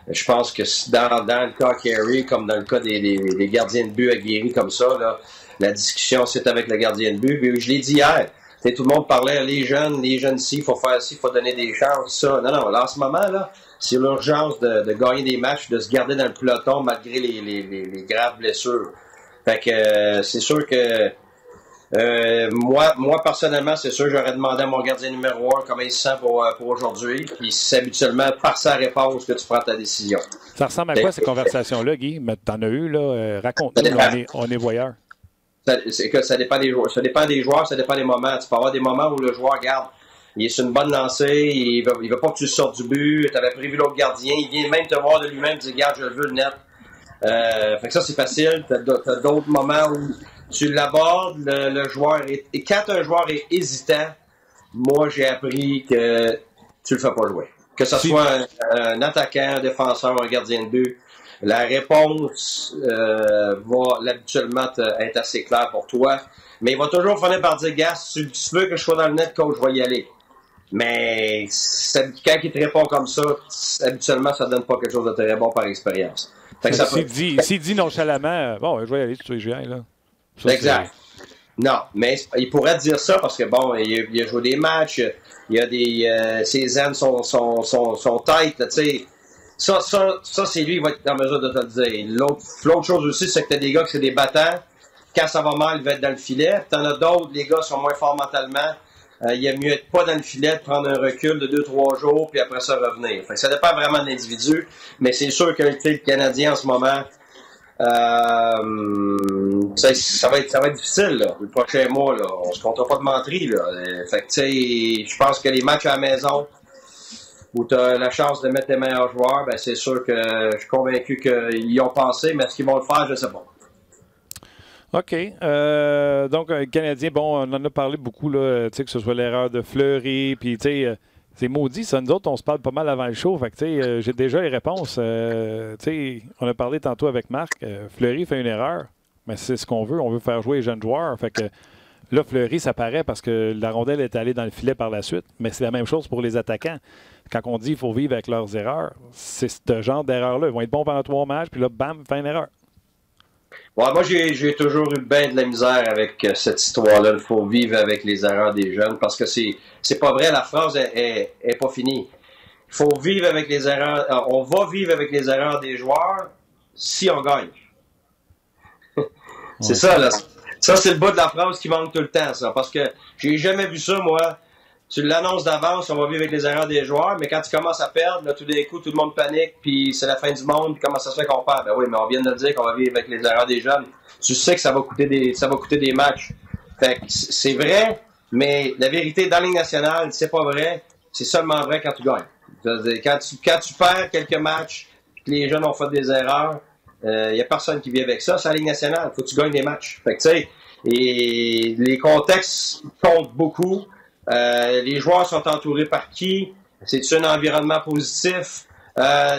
Je pense que dans le cas Carey, comme dans le cas des gardiens de but aguerris comme ça, là, la discussion, c'est avec le gardien de but. Puis, je l'ai dit hier. Tout le monde parlait, les jeunes ici, il faut faire ci, il faut donner des chances, ça. Non, là, en ce moment, là, c'est l'urgence de gagner des matchs, de se garder dans le peloton malgré les graves blessures. Fait que c'est sûr que moi, personnellement, c'est sûr, j'aurais demandé à mon gardien numéro 1 comment il se sent pour aujourd'hui. Puis c'est habituellement par sa réponse que tu prends ta décision. Ça ressemble à quoi ces conversations-là, Guy? T'en as eu, là? Raconte-nous, on est voyeurs. Ça dépend des joueurs. Ça dépend des joueurs, ça dépend des moments. Tu peux avoir des moments où le joueur, regarde, il est sur une bonne lancée, il veut pas que tu sortes du but, tu avais prévu l'autre gardien, il vient même te voir de lui-même et dire, regarde, je le veux le net. Fait que ça, c'est facile. Tu as d'autres moments où tu l'abordes, le joueur et quand un joueur est hésitant, moi, j'ai appris que tu le fais pas jouer. Que ce soit un attaquant, un défenseur, un gardien de but, la réponse va habituellement être assez claire pour toi. Mais il va toujours finir par dire, gars, si tu veux que je sois dans le net, coach, je vais y aller. Mais quand il te répond comme ça, habituellement, ça donne pas quelque chose de très bon par expérience. S'il dit nonchalamment, bon, je vais y aller, tu es là. Ça, exact. Non, mais il pourrait dire ça parce que, bon, il a joué des matchs, il y a des... ses ailes sont tight, tu sais. Ça, c'est lui qui va être en mesure de te le dire. L'autre chose aussi, c'est que tu as des gars qui sont des battants. Quand ça va mal, ils vont être dans le filet. Tu en as d'autres, les gars sont moins forts mentalement. Il y a mieux être pas dans le filet, de prendre un recul de 2-3 jours, puis après ça revenir. Fait que ça dépend vraiment de l'individu, mais c'est sûr que le Canadien en ce moment, ça va être difficile, là, le prochain mois. Là. On se comptera pas de menterie. Là. Fait que tu sais, je pense que les matchs à la maison, où tu as la chance de mettre tes meilleurs joueurs, ben c'est sûr que je suis convaincu qu'ils y ont pensé, mais est-ce qu'ils vont le faire, je ne sais pas. OK. Donc, le Canadien, bon, on en a parlé beaucoup, là, que ce soit l'erreur de Fleury, puis tu sais, c'est maudit, ça. Nous autres, on se parle pas mal avant le show, fait que tu sais, j'ai déjà les réponses. Tu sais, on a parlé tantôt avec Marc, Fleury fait une erreur, mais c'est ce qu'on veut faire jouer les jeunes joueurs, fait que là, Fleury, ça paraît parce que la rondelle est allée dans le filet par la suite, mais c'est la même chose pour les attaquants. Quand on dit qu'il faut vivre avec leurs erreurs, c'est ce genre d'erreur-là. Ils vont être bons pendant 3 matchs, puis là, bam, fait une erreur. Ouais, moi, j'ai toujours eu bien de la misère avec cette histoire-là. Il faut vivre avec les erreurs des jeunes parce que c'est pas vrai, la phrase est pas finie. Il faut vivre avec les erreurs. On va vivre avec les erreurs des joueurs si on gagne. C'est ça, là. Ça, c'est le bout de la phrase qui manque tout le temps, ça. Parce que j'ai jamais vu ça, moi. Tu l'annonces d'avance, on va vivre avec les erreurs des joueurs, mais quand tu commences à perdre, là, tout d'un coup, tout le monde panique, puis c'est la fin du monde, puis comment ça se fait qu'on perd? Ben oui, mais on vient de dire qu'on va vivre avec les erreurs des jeunes. Tu sais que ça va coûter des matchs. Fait que c'est vrai, mais la vérité, dans la Ligue nationale, c'est pas vrai. C'est seulement vrai quand tu gagnes. Quand tu perds quelques matchs, que les jeunes ont fait des erreurs, il n'y a personne qui vit avec ça. C'est la Ligue nationale. Il faut que tu gagnes des matchs. Fait que, tu sais, et les contextes comptent beaucoup. Les joueurs sont entourés par qui? C'est-tu un environnement positif?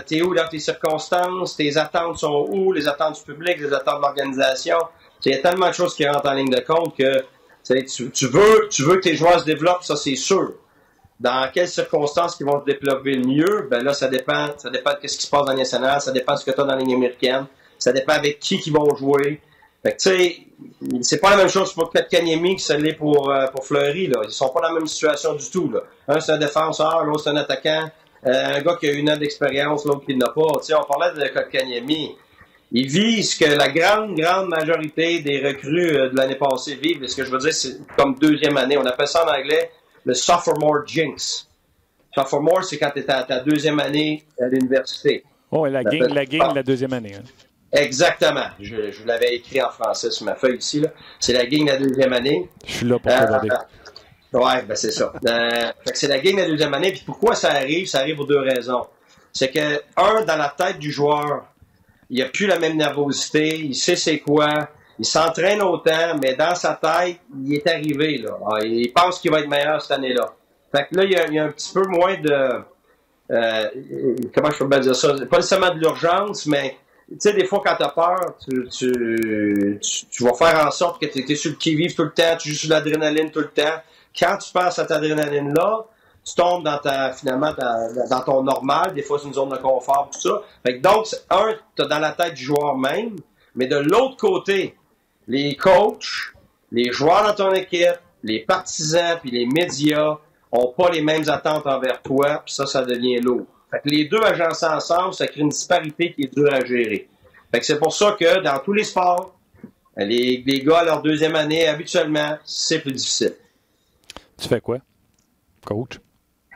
T'es où dans tes circonstances? Tes attentes sont où? Les attentes du public, les attentes de l'organisation. Il y a tellement de choses qui rentrent en ligne de compte que tu veux que tes joueurs se développent, ça c'est sûr. Dans quelles circonstances ils vont se développer le mieux? Ben là, ça dépend de ce qui se passe dans la nationale, ça dépend de ce que tu as dans la ligne américaine, ça dépend avec qui ils vont jouer. Fait que tu sais, c'est pas la même chose pour Kotkaniemi que ça l'est pour Fleury, là. Ils sont pas dans la même situation du tout, là. Un, c'est un défenseur, l'autre, c'est un attaquant. Un gars qui a 1 an d'expérience, l'autre qui n'a pas. Tu sais, on parlait de Kotkaniemi. Il vit ce que la grande majorité des recrues de l'année passée vivent. Et ce que je veux dire, c'est comme 2e année. On appelle ça en anglais le sophomore jinx. Sophomore, c'est quand tu es à ta 2e année à l'université. Oh, la game de la 2e année. Hein. Exactement. Je vous l'avais écrit en français sur ma feuille ici. C'est la game de la 2e année. Je suis là pour te regarder. Ouais, ben c'est ça. Fait que c'est la game de la 2e année. Puis pourquoi ça arrive? Ça arrive pour 2 raisons. C'est que, dans la tête du joueur, il n'y a plus la même nervosité, il sait c'est quoi, il s'entraîne autant, mais dans sa tête, il est arrivé, là. Il pense qu'il va être meilleur cette année-là. Fait que là, il y a un petit peu moins de... comment je peux bien dire ça? Pas nécessairement de l'urgence, mais... Tu sais, des fois, quand tu as peur, tu vas faire en sorte que tu es sur le qui-vive tout le temps, tu joues sur l'adrénaline tout le temps. Quand tu passes cette adrénaline-là, tu tombes finalement dans ton normal. Des fois, c'est une zone de confort, tout ça. Fait que donc, tu as dans la tête du joueur même, mais de l'autre côté, les coachs, les joueurs dans ton équipe, les partisans puis les médias ont pas les mêmes attentes envers toi, puis ça devient lourd. Fait que les deux agencés ensemble, ça crée une disparité qui est dure à gérer. Fait que c'est pour ça que dans tous les sports, les gars à leur deuxième année, habituellement, c'est plus difficile. Tu fais quoi, coach?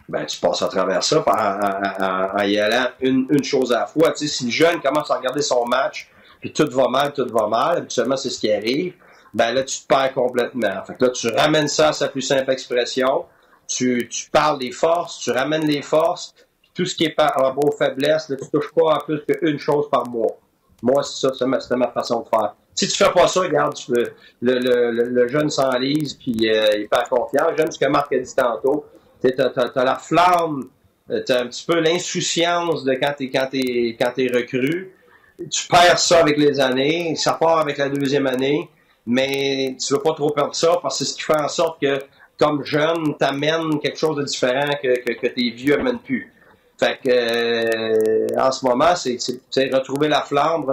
Ben, tu passes à travers ça en y allant une chose à la fois. Tu sais, si le jeune commence à regarder son match, puis tout va mal, habituellement, c'est ce qui arrive, ben là, tu te perds complètement. Fait que là, tu ramènes ça à sa plus simple expression, tu parles des forces, tu ramènes les forces, puis tout ce qui est par rapport aux faiblesses, là, tu touches pas en plus qu'une chose par mois. Moi, c'est ça, c'est ma façon de faire. Si tu fais pas ça, regarde, le jeune s'enlise, puis il perd confiance. J'aime ce que Marc a dit tantôt. T'as la flamme, t'as un petit peu l'insouciance de quand t'es recrue. Tu perds ça avec les années, ça part avec la deuxième année, mais tu veux pas trop perdre ça parce que c'est ce qui fait en sorte que, comme jeune, t'amènes quelque chose de différent que tes vieux amènent plus. Fait que en ce moment, c'est retrouver la flamme,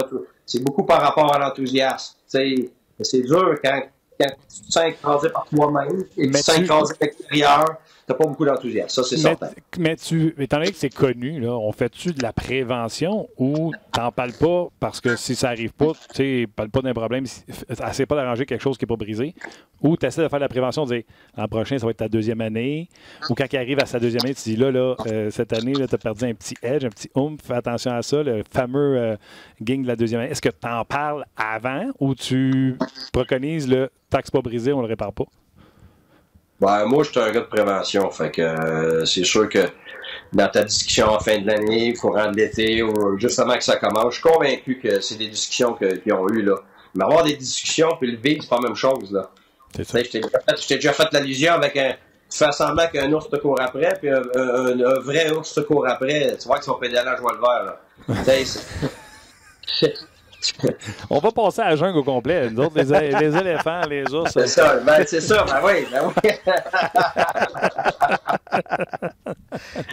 c'est beaucoup par rapport à l'enthousiasme. C'est dur quand tu te sens écrasé par toi-même et que tu te sens écrasé à l'extérieur. T'as pas beaucoup d'enthousiasme, ça c'est certain. Mais étant donné que c'est connu, là, on fait-tu de la prévention ou t'en parles pas parce que si ça arrive pas, tu sais, parle pas d'un problème, essaie pas d'arranger quelque chose qui n'est pas brisé, ou tu essaies de faire de la prévention, de dire l'an prochain, ça va être ta deuxième année, ou quand il arrive à sa deuxième année, tu dis là, cette année, tu as perdu un petit edge, un petit oomph, fais attention à ça, le fameux gang de la deuxième année. Est-ce que tu en parles avant ou tu préconises le tant que c'est pas brisé, on le répare pas? Ben, moi, je suis un gars de prévention, fait que c'est sûr que dans ta discussion en fin de l'année, courant de l'été, ou justement que ça commence, je suis convaincu que c'est des discussions qu'ils ont eues, là. Mais avoir des discussions puis le vivre, c'est pas la même chose, là. Je t'ai déjà fait l'allusion avec tu fais semblant qu'un ours te court après, puis un vrai ours te court après, tu vois qu'ils sont pédalés à joie le vert, là. On va passer à la jungle au complet. Nous autres, les éléphants, les ours. C'est ça, c'est ça, ben oui.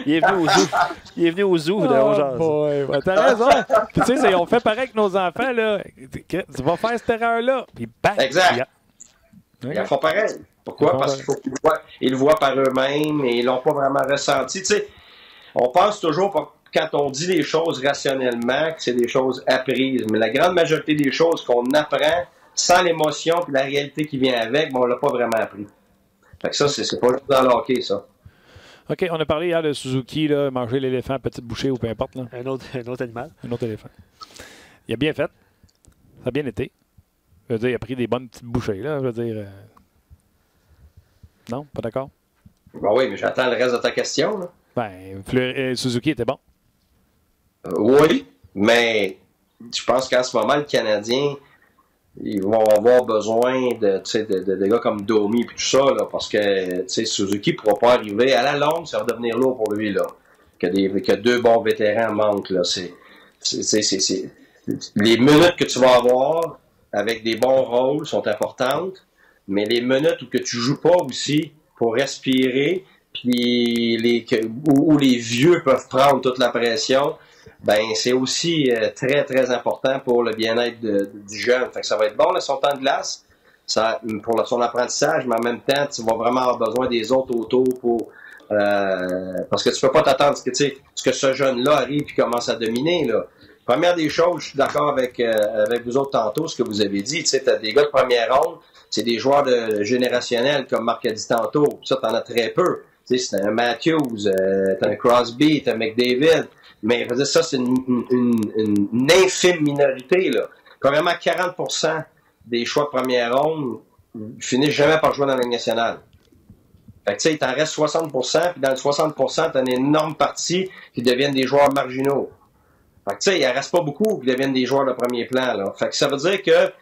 Il est venu au zoo, T'as raison. Puis tu sais, on fait pareil avec nos enfants, là. Tu vas faire cette erreur-là. Puis bang! Exact. Ils font pareil. Pourquoi? Parce qu'il faut qu'ils le voient par eux-mêmes et ils l'ont pas vraiment ressenti. Tu sais, on pense toujours quand on dit les choses rationnellement, que c'est des choses apprises. Mais la grande majorité des choses qu'on apprend sans l'émotion et la réalité qui vient avec, on l'a pas vraiment appris. Fait que ça, c'est pas juste dans le hockey, ça. OK, on a parlé hier de Suzuki, là, manger l'éléphant, petite bouchée ou peu importe. Là. Un autre animal. Un autre éléphant. Il a bien fait. Ça a bien été. Je veux dire, il a pris des bonnes petites bouchées, là. Je veux dire. Non, pas d'accord? Ben oui, mais j'attends le reste de ta question, là. Ben, Suzuki était bon. Oui, mais je pense qu'en ce moment, le Canadien, ils vont avoir besoin de gars comme Domi et tout ça, là, parce que Suzuki ne pourra pas arriver. À la longue, ça va devenir lourd pour lui, là. Que deux bons vétérans manquent, là. Les minutes que tu vas avoir avec des bons rôles sont importantes, mais les minutes où que tu joues pas aussi pour respirer, puis où les vieux peuvent prendre toute la pression, ben c'est aussi très, très important pour le bien-être du jeune. Fait que ça va être bon, là, son temps de glace, pour son apprentissage, mais en même temps, tu vas vraiment avoir besoin des autres autour parce que tu peux pas t'attendre ce que ce jeune-là arrive et commence à dominer, là. Première des choses, je suis d'accord avec vous autres tantôt, ce que vous avez dit, tu as des gars de première ronde, c'est des joueurs générationnels, comme Marc a dit tantôt, ça, t'en as très peu. C'est un Matthews, t'as un Crosby, t'as un McDavid, mais ça, c'est une infime minorité, là. Premièrement, 40% des choix de première ronde finissent jamais par jouer dans la Ligue nationale. Fait que tu sais, il t'en reste 60%, puis dans le 60%, t'as une énorme partie qui deviennent des joueurs marginaux. Fait que tu sais, il en reste pas beaucoup qui deviennent des joueurs de premier plan, là. Fait que ça veut dire que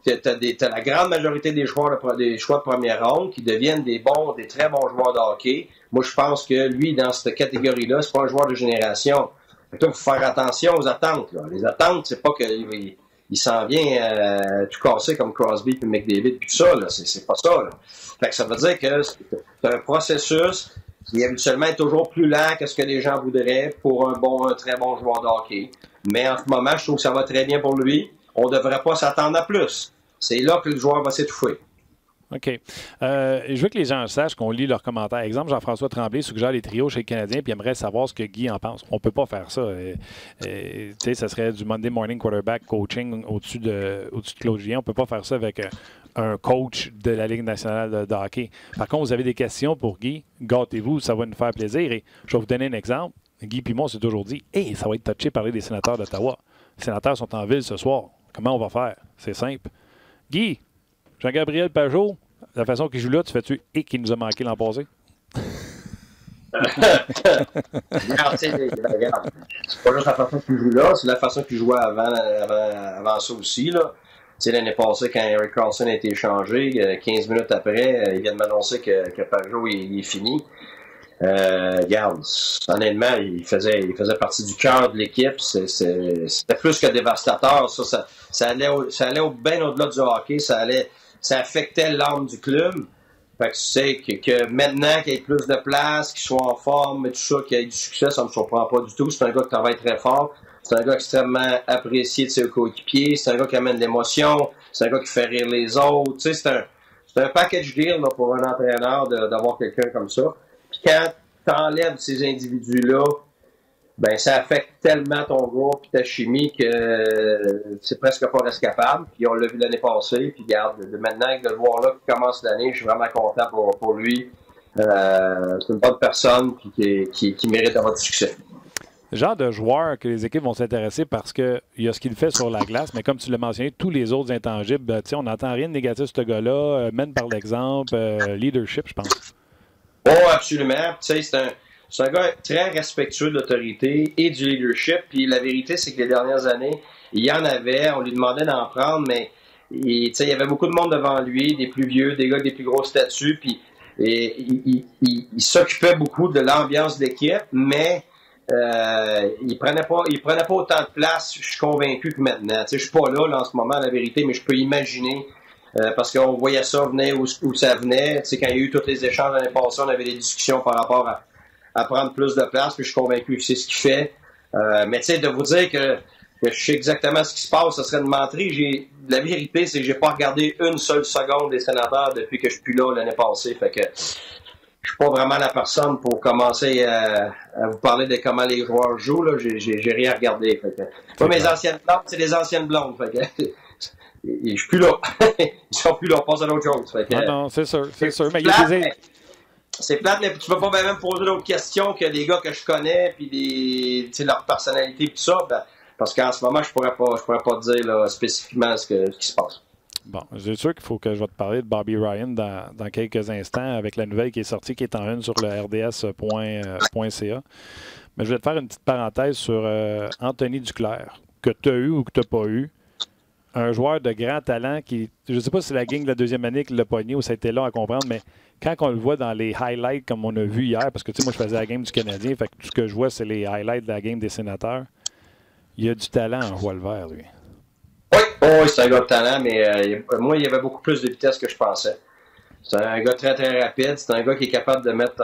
t'as la grande majorité des choix de première ronde qui deviennent des très bons joueurs de hockey. Moi, je pense que lui, dans cette catégorie-là, c'est pas un joueur de génération. Fait que là, il faut faire attention aux attentes, là. Les attentes, c'est pas qu'il s'en vient tout casser comme Crosby puis McDavid puis tout ça, là. C'est pas ça, là. Fait que ça veut dire que c'est un processus qui habituellement est toujours plus lent que ce que les gens voudraient pour un très bon joueur de hockey. Mais en ce moment, je trouve que ça va très bien pour lui. On ne devrait pas s'attendre à plus. C'est là que le joueur va s'étouffer. OK. Je veux que les gens sachent qu'on lit leurs commentaires. Exemple, Jean-François Tremblay suggère les trios chez les Canadiens puis aimerait savoir ce que Guy en pense. On ne peut pas faire ça. Tu sais, ça serait du Monday Morning Quarterback coaching au-dessus de Claude Julien. On ne peut pas faire ça avec un coach de la Ligue nationale de hockey. Par contre, vous avez des questions pour Guy, gâtez-vous, ça va nous faire plaisir. Et je vais vous donner un exemple. Guy et moi, on s'est toujours dit « Hey, ça va être touché parler des sénateurs d'Ottawa. Les sénateurs sont en ville ce soir. Comment on va faire? C'est simple. Guy, Jean-Gabriel Pajot, la façon qu'il joue là, tu fais-tu et qui nous a manqué l'an passé? Regarde, c'est pas juste la façon qu'il joue là, c'est la façon qu'il jouait avant ça aussi. L'année passée, quand Erik Karlsson a été échangé, 15 minutes après, il vient de m'annoncer que Pajot il est fini. Regarde, honnêtement, il faisait partie du cœur de l'équipe. C'était plus que dévastateur. Ça allait bien au-delà du hockey. Ça affectait l'âme du club. Fait que tu sais que maintenant qu'il y ait plus de place, qu'il soit en forme et tout ça, qu'il y ait du succès, ça me surprend pas du tout. C'est un gars qui travaille très fort. C'est un gars extrêmement apprécié de ses coéquipiers. C'est un gars qui amène de l'émotion. C'est un gars qui fait rire les autres. Tu sais, c'est un package deal là, pour un entraîneur d'avoir quelqu'un comme ça. Puis quand tu enlèves ces individus-là, ben ça affecte tellement ton groupe et ta chimie que c'est presque pas rescapable. Puis on l'a vu l'année passée. Puis regarde, maintenant avec le joueur-là qui commence l'année, je suis vraiment content pour lui. C'est une bonne personne puis qui mérite d'avoir du succès. Le genre de joueur que les équipes vont s'intéresser parce qu'il y a ce qu'il fait sur la glace, mais comme tu l'as mentionné, tous les autres intangibles, on n'entend rien de négatif sur ce gars-là, mène par l'exemple, leadership, je pense. Oh, absolument. Tu sais, c'est un gars très respectueux de l'autorité et du leadership. Puis la vérité, c'est que les dernières années, il y en avait, on lui demandait d'en prendre, mais il y avait beaucoup de monde devant lui, des plus vieux, des gars avec des plus gros statuts, puis il s'occupait beaucoup de l'ambiance d'équipe, mais il prenait pas autant de place, je suis convaincu, que maintenant. Je suis pas là en ce moment, la vérité, mais je peux imaginer. Parce qu'on voyait ça venir où ça venait. Quand il y a eu tous les échanges l'année passée, on avait des discussions par rapport à prendre plus de place, puis je suis convaincu que c'est ce qu'il fait. Mais de vous dire que je sais exactement ce qui se passe, ça serait de mentir. La vérité, c'est que j'ai pas regardé une seule seconde des sénateurs depuis que je suis plus là l'année passée. Fait que je suis pas vraiment la personne pour commencer à vous parler de comment les joueurs jouent. Là. J'ai rien regardé. Fait que, mes anciennes blondes, c'est les anciennes blondes. Fait que, je suis plus là. Ils sont plus là. On passe à d'autres choses. Fait que, non, c'est sûr. Mais c'est plate, mais tu peux pas même poser d'autres questions que des gars que je connais, puis leur personnalité, tout ça. Parce qu'en ce moment, je pourrais pas te dire là, spécifiquement ce qui se passe. Bon, c'est sûr qu'il faut que je vais te parler de Bobby Ryan dans quelques instants avec la nouvelle qui est sortie, qui est en une sur le rds.ca. Mais je vais te faire une petite parenthèse sur Anthony Duclair, que tu as eu ou que tu n'as pas eu. Un joueur de grand talent qui, je ne sais pas si c'est la gang de la deuxième année qui l'a pogné ou ça a été long à comprendre, mais quand on le voit dans les highlights comme on a vu hier, parce que tu sais, moi je faisais la game du Canadien, fait que tout ce que je vois, c'est les highlights de la game des Sénateurs. Il y a du talent en voie le vert, lui. Oui, c'est un gars de talent, mais moi, il y avait beaucoup plus de vitesse que je pensais. C'est un gars très, très rapide. C'est un gars qui est capable de mettre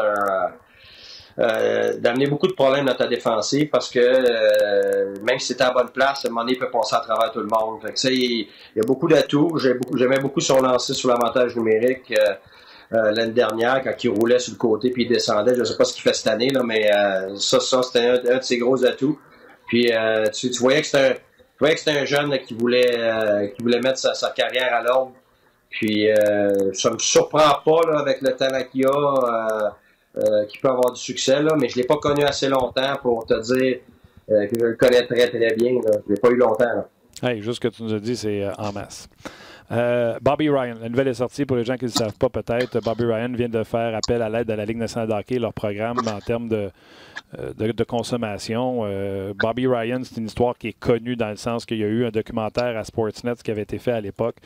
d'amener beaucoup de problèmes dans ta défensive parce que même si c'était à la bonne place, à un moment donné, il peut passer à travers tout le monde. Fait que, il y a beaucoup d'atouts. J'aimais beaucoup son lancer sur l'avantage numérique l'année dernière quand il roulait sur le côté puis il descendait. Je ne sais pas ce qu'il fait cette année, là, mais ça c'était un de ses gros atouts. Puis tu voyais que c'était un jeune là, qui voulait mettre sa carrière à l'ordre. Puis ça me surprend pas là, avec le talent qu'il a, qu'il peut avoir du succès, là, mais je l'ai pas connu assez longtemps pour te dire que je le connais très très bien. Là. Je l'ai pas eu longtemps. Là. Hey, juste ce que tu nous as dit, c'est en masse. Bobby Ryan, la nouvelle est sortie pour les gens qui ne le savent pas peut-être. Bobby Ryan vient de faire appel à l'aide de la Ligue nationale de hockey, leur programme en termes de consommation. Bobby Ryan, c'est une histoire qui est connue dans le sens qu'il y a eu un documentaire à Sportsnet qui avait été fait à l'époque.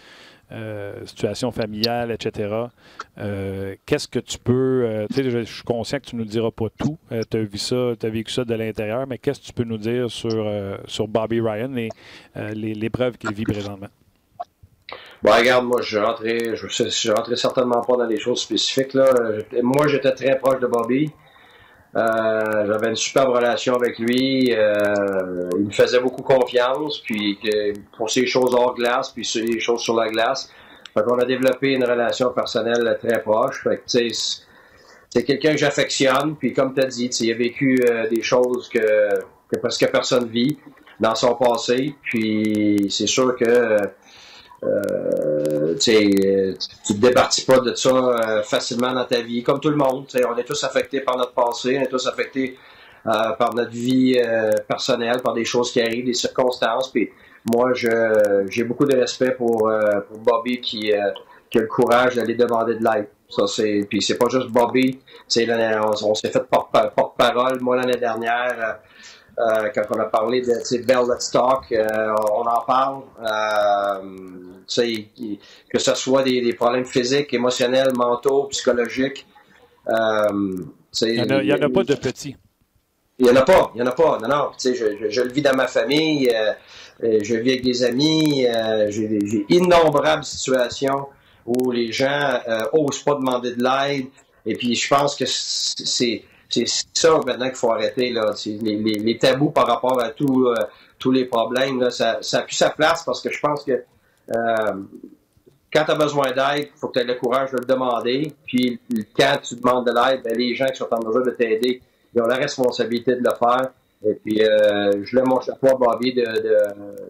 Situation familiale, etc. Qu'est-ce que tu peux... tu sais, je suis conscient que tu ne nous diras pas tout. Tu as vécu ça de l'intérieur, mais qu'est-ce que tu peux nous dire sur Bobby Ryan et l'épreuve qu'il vit présentement? Bon, regarde, moi, je rentrais certainement pas dans les choses spécifiques. Là. Moi, j'étais très proche de Bobby. J'avais une superbe relation avec lui. Il me faisait beaucoup confiance, puis pour ces choses hors glace, puis sur les choses sur la glace. Fait qu'on a développé une relation personnelle très proche. Fait que, tu sais, c'est quelqu'un que j'affectionne, puis comme tu as dit, il a vécu des choses que presque personne vit dans son passé, puis c'est sûr que tu te départis pas de ça facilement dans ta vie, comme tout le monde. On est tous affectés par notre passé, on est tous affectés par notre vie personnelle, par des choses qui arrivent, des circonstances. Puis moi, j'ai beaucoup de respect pour Bobby qui a le courage d'aller demander de l'aide. Puis c'est pas juste Bobby. On s'est fait porte-parole. Moi, l'année dernière, quand on a parlé de Bell Let's Talk, on en parle. Que ce soit des problèmes physiques, émotionnels, mentaux, psychologiques. Il n'y en a pas de petits. Il n'y en a pas. Non. Je le vis dans ma famille. Je vis avec des amis. J'ai innombrables situations où les gens osent pas demander de l'aide. Et puis, je pense que c'est ça maintenant qu'il faut arrêter. Là. Les tabous par rapport à tous les problèmes, là, ça a plus sa place parce que je pense que quand tu as besoin d'aide, il faut que tu aies le courage de le demander. Puis, quand tu demandes de l'aide, ben, les gens qui sont en mesure de t'aider, ils ont la responsabilité de le faire. Et puis, je lève mon chapeau à Bobby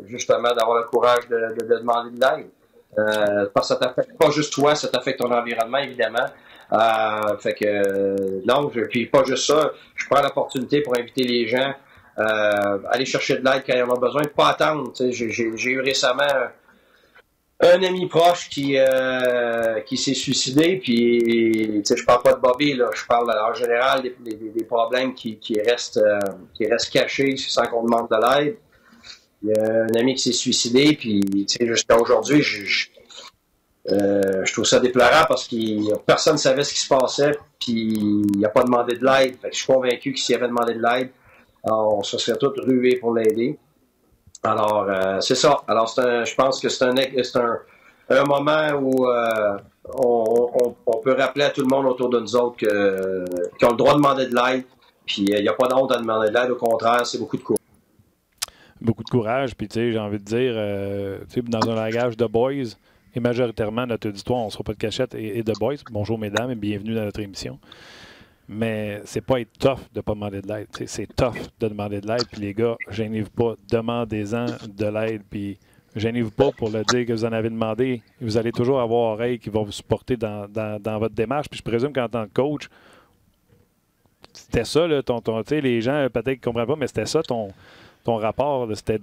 justement d'avoir le courage de demander de l'aide. Parce que ça t'affecte pas juste toi, ça t'affecte ton environnement, évidemment. Fait que non, puis pas juste ça, je prends l'opportunité pour inviter les gens à aller chercher de l'aide quand ils en ont besoin, pas attendre. J'ai eu récemment un ami proche qui s'est suicidé, puis je parle pas de Bobby, là, je parle en général des problèmes qui restent cachés sans qu'on demande de l'aide. Il y a un ami qui s'est suicidé, puis jusqu'à aujourd'hui, je trouve ça déplorable parce que personne ne savait ce qui se passait, puis il n'a pas demandé de l'aide. Fait que je suis convaincu que s'il avait demandé de l'aide, on se serait tous rués pour l'aider. Alors, c'est ça. Alors, je pense que c'est un moment où on peut rappeler à tout le monde autour de nous autres qu'ils ont le droit de demander de l'aide, puis il n'y a pas de honte à demander de l'aide. Au contraire, c'est beaucoup de courage. Beaucoup de courage, puis tu sais, j'ai envie de dire, dans un langage de boys, et majoritairement notre auditoire, on ne sera pas de cachette et de boys. Bonjour mesdames et bienvenue dans notre émission. Mais c'est pas être tough de ne pas demander de l'aide. C'est tough de demander de l'aide, puis les gars, gênez-vous pas, demandez-en de l'aide, puis gênez-vous pas pour le dire que vous en avez demandé. Vous allez toujours avoir oreilles qui vont vous supporter dans votre démarche. Puis je présume qu'en tant que coach, c'était ça, là, les gens peut-être qu'ils ne comprennent pas, mais c'était ça ton rapport, c'était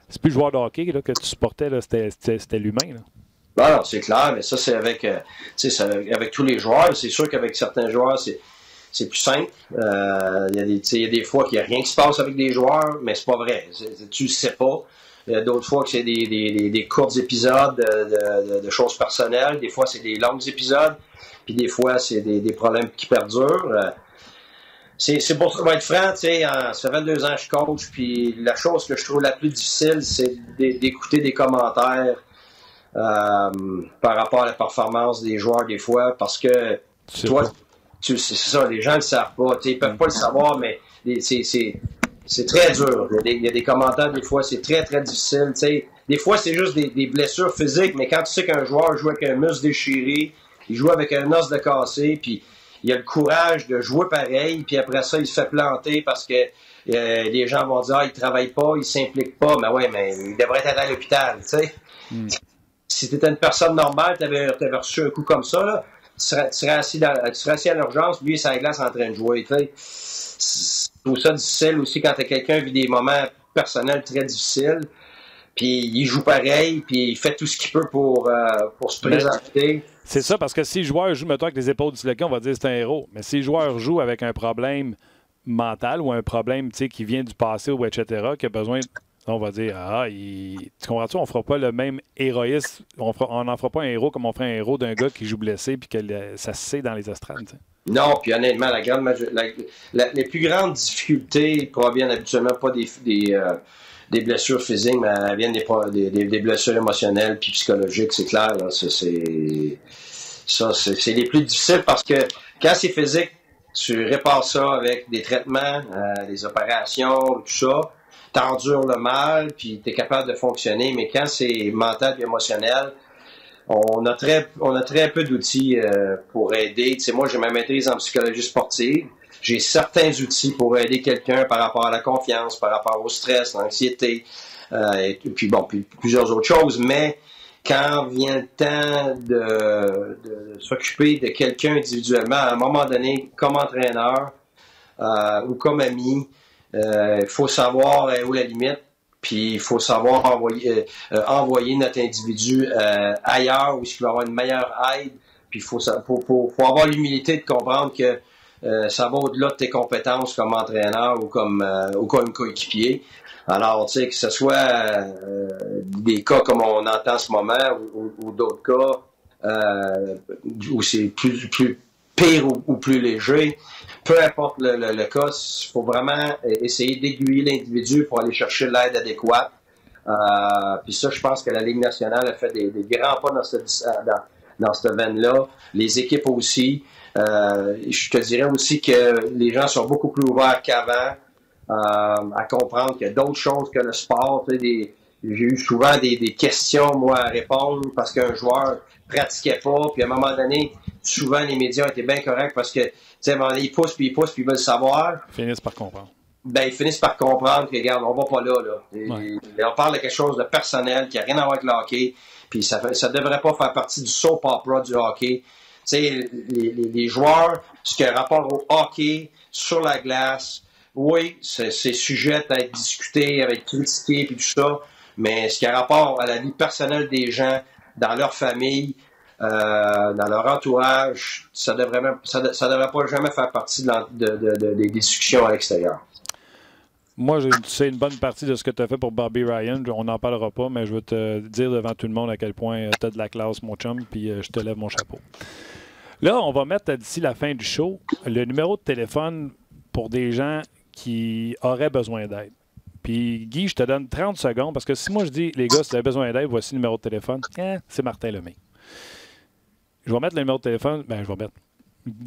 c'est plus le joueur de hockey là, que tu supportais, c'était l'humain. Là. Non, c'est clair, mais ça, c'est avec tous les joueurs. C'est sûr qu'avec certains joueurs, c'est plus simple. Il y a des fois qu'il n'y a rien qui se passe avec des joueurs, mais c'est pas vrai. Tu le sais pas. D'autres fois que c'est des courts épisodes de choses personnelles. Des fois, c'est des longs épisodes. Puis des fois, c'est des problèmes qui perdurent. C'est pour être franc, ça fait 22 ans que je coach, puis la chose que je trouve la plus difficile, c'est d'écouter des commentaires par rapport à la performance des joueurs des fois, parce que toi, c'est ça, les gens ne le savent pas, ils peuvent pas le savoir, mais c'est très dur. Il y a des commentaires, des fois, c'est très, très difficile. Des fois, c'est juste des blessures physiques, mais quand tu sais qu'un joueur joue avec un muscle déchiré, il joue avec un os de cassé, puis il a le courage de jouer pareil, puis après ça, il se fait planter parce que les gens vont dire « Ah, il travaille pas, il s'implique pas. » Mais ouais, mais il devrait être à l'hôpital, tu sais. Si tu étais une personne normale, tu avais reçu un coup comme ça, là, tu serais assis à l'urgence, lui, il est sur la glace en train de jouer, tu sais. Je trouve ça difficile aussi quand quelqu'un vit des moments personnels très difficiles, puis il joue pareil, puis il fait tout ce qu'il peut pour se présenter. C'est ça, parce que si le joueur joue, mettons, avec les épaules disloquées, on va dire que c'est un héros. Mais si le joueur joue avec un problème mental ou un problème qui vient du passé ou etc., qui a besoin, on va dire, tu comprends-tu, on ne fera pas le même héroïsme, on n'en fera pas un héros comme on ferait un héros d'un gars qui joue blessé puis que ça se sait dans les estrades. T'sais. Non, puis honnêtement, les plus grandes difficultés proviennent habituellement pas des blessures physiques, mais elles viennent des blessures émotionnelles puis psychologiques, c'est clair. Là, c'est les plus difficiles parce que quand c'est physique, tu répares ça avec des traitements, des opérations, tout ça. T'endures le mal, puis t'es capable de fonctionner. Mais quand c'est mental et émotionnel, on a très peu d'outils pour aider. Tu sais, moi, j'ai ma maîtrise en psychologie sportive. J'ai certains outils pour aider quelqu'un par rapport à la confiance, par rapport au stress, l'anxiété, et puis plusieurs autres choses. Mais quand vient le temps de s'occuper de quelqu'un individuellement, à un moment donné, comme entraîneur ou comme ami, il faut savoir où la limite. Puis il faut savoir envoyer notre individu ailleurs où il va avoir une meilleure aide. Puis il faut avoir l'humilité de comprendre que ça va au-delà de tes compétences comme entraîneur ou comme coéquipier. Alors, tu sais, que ce soit des cas comme on entend en ce moment ou d'autres cas où c'est plus pire ou plus léger. Peu importe le cas, il faut vraiment essayer d'aiguiller l'individu pour aller chercher l'aide adéquate. Puis ça, je pense que la Ligue nationale a fait des grands pas dans cette veine-là. Les équipes aussi. Je te dirais aussi que les gens sont beaucoup plus ouverts qu'avant à comprendre qu'il y a d'autres choses que le sport. Tu sais, j'ai eu souvent des questions, moi, à répondre parce qu'un joueur pratiquait pas. Puis à un moment donné, souvent, les médias étaient bien corrects parce que, tu sais, ils poussent, puis ils veulent savoir. Ils finissent par comprendre. Ben, ils finissent par comprendre que, regarde, on va pas là. Ouais. Et on parle de quelque chose de personnel qui a rien à voir avec le hockey. Puis ça devrait pas faire partie du soap opera du hockey. Tu sais, les joueurs, ce qui a rapport au hockey, sur la glace, oui, c'est sujet à être discuté, à être critiqué, puis tout ça. Mais ce qui a rapport à la vie personnelle des gens, dans leur famille, dans leur entourage, ça devrait pas jamais faire partie des discussions à l'extérieur. Moi, je sais une bonne partie de ce que tu as fait pour Bobby Ryan. On n'en parlera pas, mais je veux te dire devant tout le monde à quel point tu as de la classe, mon chum, puis je te lève mon chapeau. Là, on va mettre d'ici la fin du show le numéro de téléphone pour des gens qui auraient besoin d'aide. Puis, Guy, je te donne 30 secondes parce que si moi je dis, les gars, si vous avez besoin d'aide, voici le numéro de téléphone, c'est Martin Lemay. Je vais mettre le numéro de téléphone.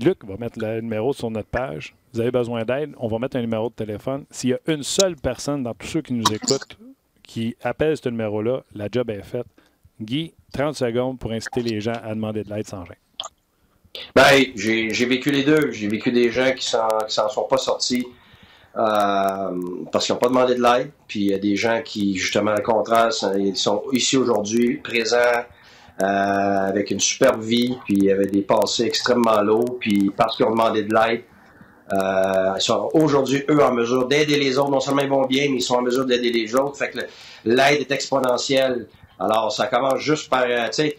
Luc va mettre le numéro sur notre page. Vous avez besoin d'aide, on va mettre un numéro de téléphone. S'il y a une seule personne dans tous ceux qui nous écoutent qui appelle ce numéro-là, la job est faite. Guy, 30 secondes pour inciter les gens à demander de l'aide sans gêne. Ben, j'ai vécu les deux. J'ai vécu des gens qui s'en sont pas sortis parce qu'ils n'ont pas demandé de l'aide. Puis il y a des gens qui, justement, au contraire, ils sont ici aujourd'hui, présents, avec une superbe vie, puis il y avait des passés extrêmement lourds, puis parce qu'ils ont demandé de l'aide, ils sont aujourd'hui, eux, en mesure d'aider les autres. Non seulement ils vont bien, mais ils sont en mesure d'aider les autres. Fait que l'aide est exponentielle. Alors, ça commence juste par, tu sais,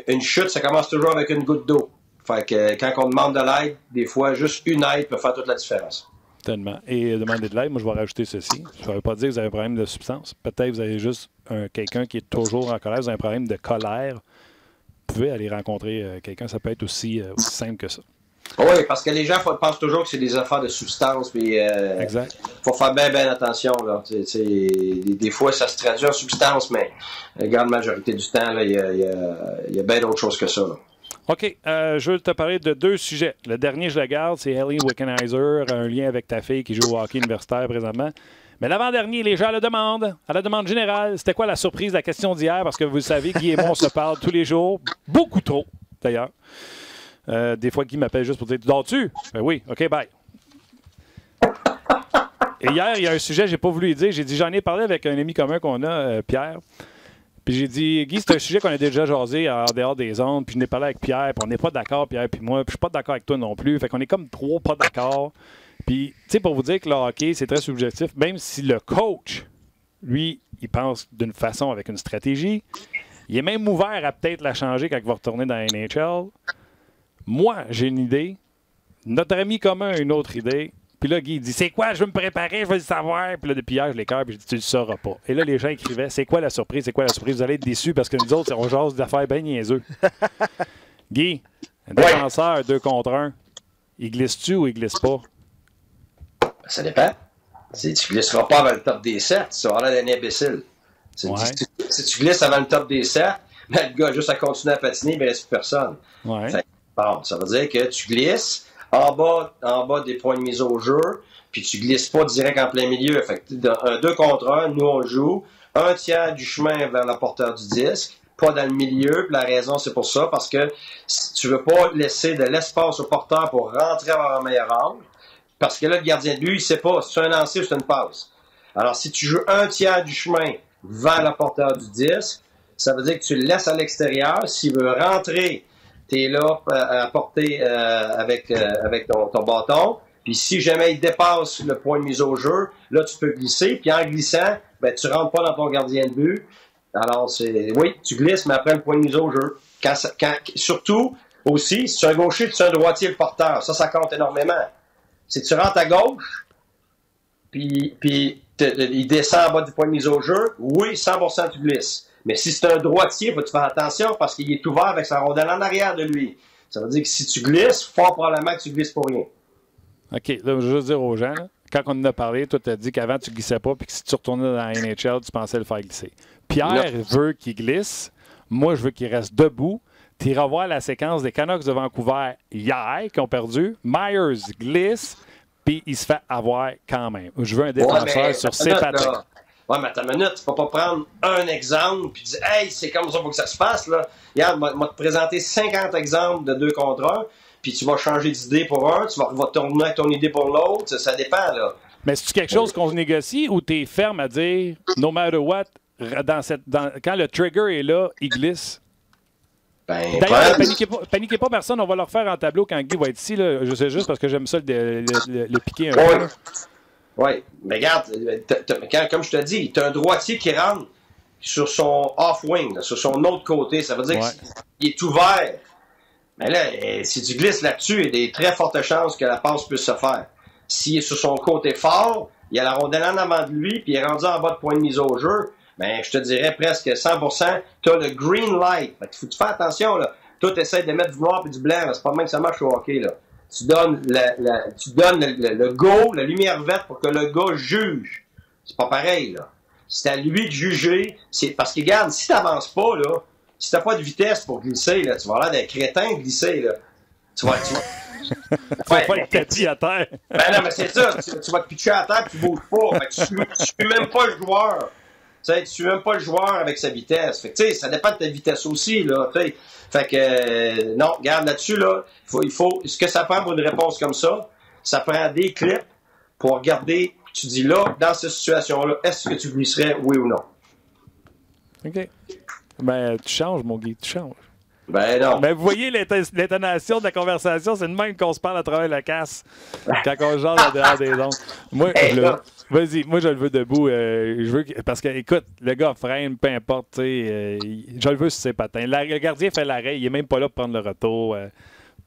une chute, ça commence toujours avec une goutte d'eau. Fait que quand on demande de l'aide, des fois, juste une aide peut faire toute la différence. Tellement. Et demander de l'aide, moi, je vais rajouter ceci. Ça ne veut pas dire que vous avez un problème de substance. Peut-être que vous avez juste quelqu'un qui est toujours en colère, vous avez un problème de colère. Vous pouvez aller rencontrer quelqu'un. Ça peut être aussi simple que ça. Oui, parce que les gens pensent toujours que c'est des affaires de substance. Exact. Faut faire bien attention. Là. Des fois, ça se traduit en substance, mais la grande majorité du temps, il y a bien d'autres choses que ça. Là. OK. Je veux te parler de deux sujets. Le dernier, je le garde, c'est Ellie Wickenheiser, un lien avec ta fille qui joue au hockey universitaire présentement. Mais l'avant-dernier, les gens le demandent, à la demande générale. C'était quoi la surprise, la question d'hier? Parce que vous le savez, Guy et moi, on se parle tous les jours. Beaucoup trop, d'ailleurs. Des fois, Guy m'appelle juste pour dire « Tu dors-tu? » Ben oui. OK, bye. Et hier, il y a un sujet, j'ai pas voulu lui dire. J'ai dit, j'en ai parlé avec un ami commun qu'on a, Pierre. Puis j'ai dit, Guy, c'est un sujet qu'on a déjà jasé en dehors des ondes. Puis je n'ai parlé avec Pierre, puis on n'est pas d'accord, Pierre, puis moi. Puis je suis pas d'accord avec toi non plus. Fait qu'on est comme trois pas d'accord. Puis, tu sais, pour vous dire que le hockey, c'est très subjectif, même si le coach, lui, il pense d'une façon avec une stratégie, il est même ouvert à peut-être la changer quand il va retourner dans la NHL. Moi, j'ai une idée. Notre ami commun a une autre idée. Puis là, Guy, il dit, c'est quoi? Je veux me préparer, je veux le savoir. Puis là, depuis hier, je l'écœure, puis je dis, tu le sauras pas. Et là, les gens écrivaient, c'est quoi la surprise? C'est quoi la surprise? Vous allez être déçus parce que nous autres, on jase d'affaires bien niaiseux. Guy, un défenseur 2 contre 1, il glisse-tu ou il glisse pas? Ça dépend. Tu ne glisseras pas avant le top des 7. Tu vas avoir l'air d'un imbécile. Si tu glisses avant le top des 7, ben, le gars, juste à continuer à patiner, il ne reste plus personne. Ouais. Fait, bon, ça veut dire que tu glisses en bas des points de mise au jeu, puis tu glisses pas direct en plein milieu. Fait que dans un 2 contre 1, nous on joue un tiers du chemin vers la porteur du disque, pas dans le milieu. Puis la raison, c'est pour ça, parce que tu veux pas laisser de l'espace au porteur pour rentrer avoir un meilleur angle, parce que là, le gardien de but, il sait pas si c'est un lancer ou c'est une passe. Alors, si tu joues un tiers du chemin vers la porteur du disque, ça veut dire que tu le laisses à l'extérieur. S'il veut rentrer, tu es là à porter avec ton bâton. Puis si jamais il dépasse le point de mise au jeu, là, tu peux glisser. Puis en glissant, ben, tu rentres pas dans ton gardien de but. Alors, oui, tu glisses, mais après le point de mise au jeu. Surtout, aussi, si tu es un gaucher, tu es un droitier, le porteur. Ça compte énormément. Si tu rentres à gauche, puis il descend en bas du point de mise au jeu, oui, 100% tu glisses. Mais si c'est un droitier, il faut que tu fasses attention parce qu'il est ouvert avec sa rondelle en arrière de lui. Ça veut dire que si tu glisses, fort probablement que tu glisses pour rien. OK. Là, je veux juste dire aux gens, là, quand on en a parlé, toi, tu as dit qu'avant, tu glissais pas puis que si tu retournais dans la NHL, tu pensais le faire glisser. Pierre veut qu'il glisse. Moi, je veux qu'il reste debout. Tu iras voir la séquence des Canucks de Vancouver hier qui ont perdu. Myers glisse, puis il se fait avoir quand même. Je veux un défenseur sur ses patins. Ouais, mais attends une minute, tu peux pas prendre un exemple puis dire « Hey, c'est comme ça, faut que ça se fasse. » là. Regarde, je vais te présenter 50 exemples de 2 contre 1, puis tu vas changer d'idée pour un, tu vas tourner avec ton idée pour l'autre, ça dépend, là. Mais c'est-tu quelque chose qu'on négocie ou tu es ferme à dire « No matter what », quand le trigger est là, il glisse? D'ailleurs, paniquez pas personne, on va le refaire en tableau quand Guy va être ici. Là. Je sais juste parce que j'aime ça le piquer un peu. Oui, mais regarde, comme je te dis, tu as un droitier qui rentre sur son off-wing, sur son autre côté. Ça veut dire qu'il est ouvert. Mais là, si tu glisses là-dessus, il y a des très fortes chances que la passe puisse se faire. S'il est sur son côté fort, il y a la rondelle en avant de lui, puis il est rendu en bas de point de mise au jeu, ben, je te dirais presque 100%, tu as le green light. Fait faut que tu fasses attention, là. Toi, tu essaies de mettre du noir et du blanc, c'est pas même que ça marche au hockey, là. Tu donnes le go, la lumière verte pour que le gars juge. C'est pas pareil, là. C'est à lui de juger. Parce que, regarde, si t'avances pas, là, si t'as pas de vitesse pour glisser, là, tu vas avoir l'air d'un crétin glisser, là. Tu vas tu vas pas être petit à terre. Ben non, mais c'est ça. Tu vas te pitcher à terre et tu bouges pas. Fait que tu suis même pas le joueur. Tu suis même pas le joueur avec sa vitesse. Fait que, ça dépend de ta vitesse aussi, là. T'sais. Fait que, non, regarde là-dessus, là, il faut, ce que ça prend pour une réponse comme ça prend des clips pour regarder, tu dis là, dans cette situation-là, est-ce que tu glisserais, oui ou non? OK. Ben, tu changes, mon Guy, tu changes. Ben non. Mais vous voyez l'intonation de la conversation, c'est de même qu'on se parle à travers la casse quand on jase en dehors des ondes. Moi, vas-y, moi je le veux debout. Je veux parce que, écoute, le gars freine, peu importe, je le veux sur ses patins. Le gardien fait l'arrêt, il est même pas là pour prendre le retour.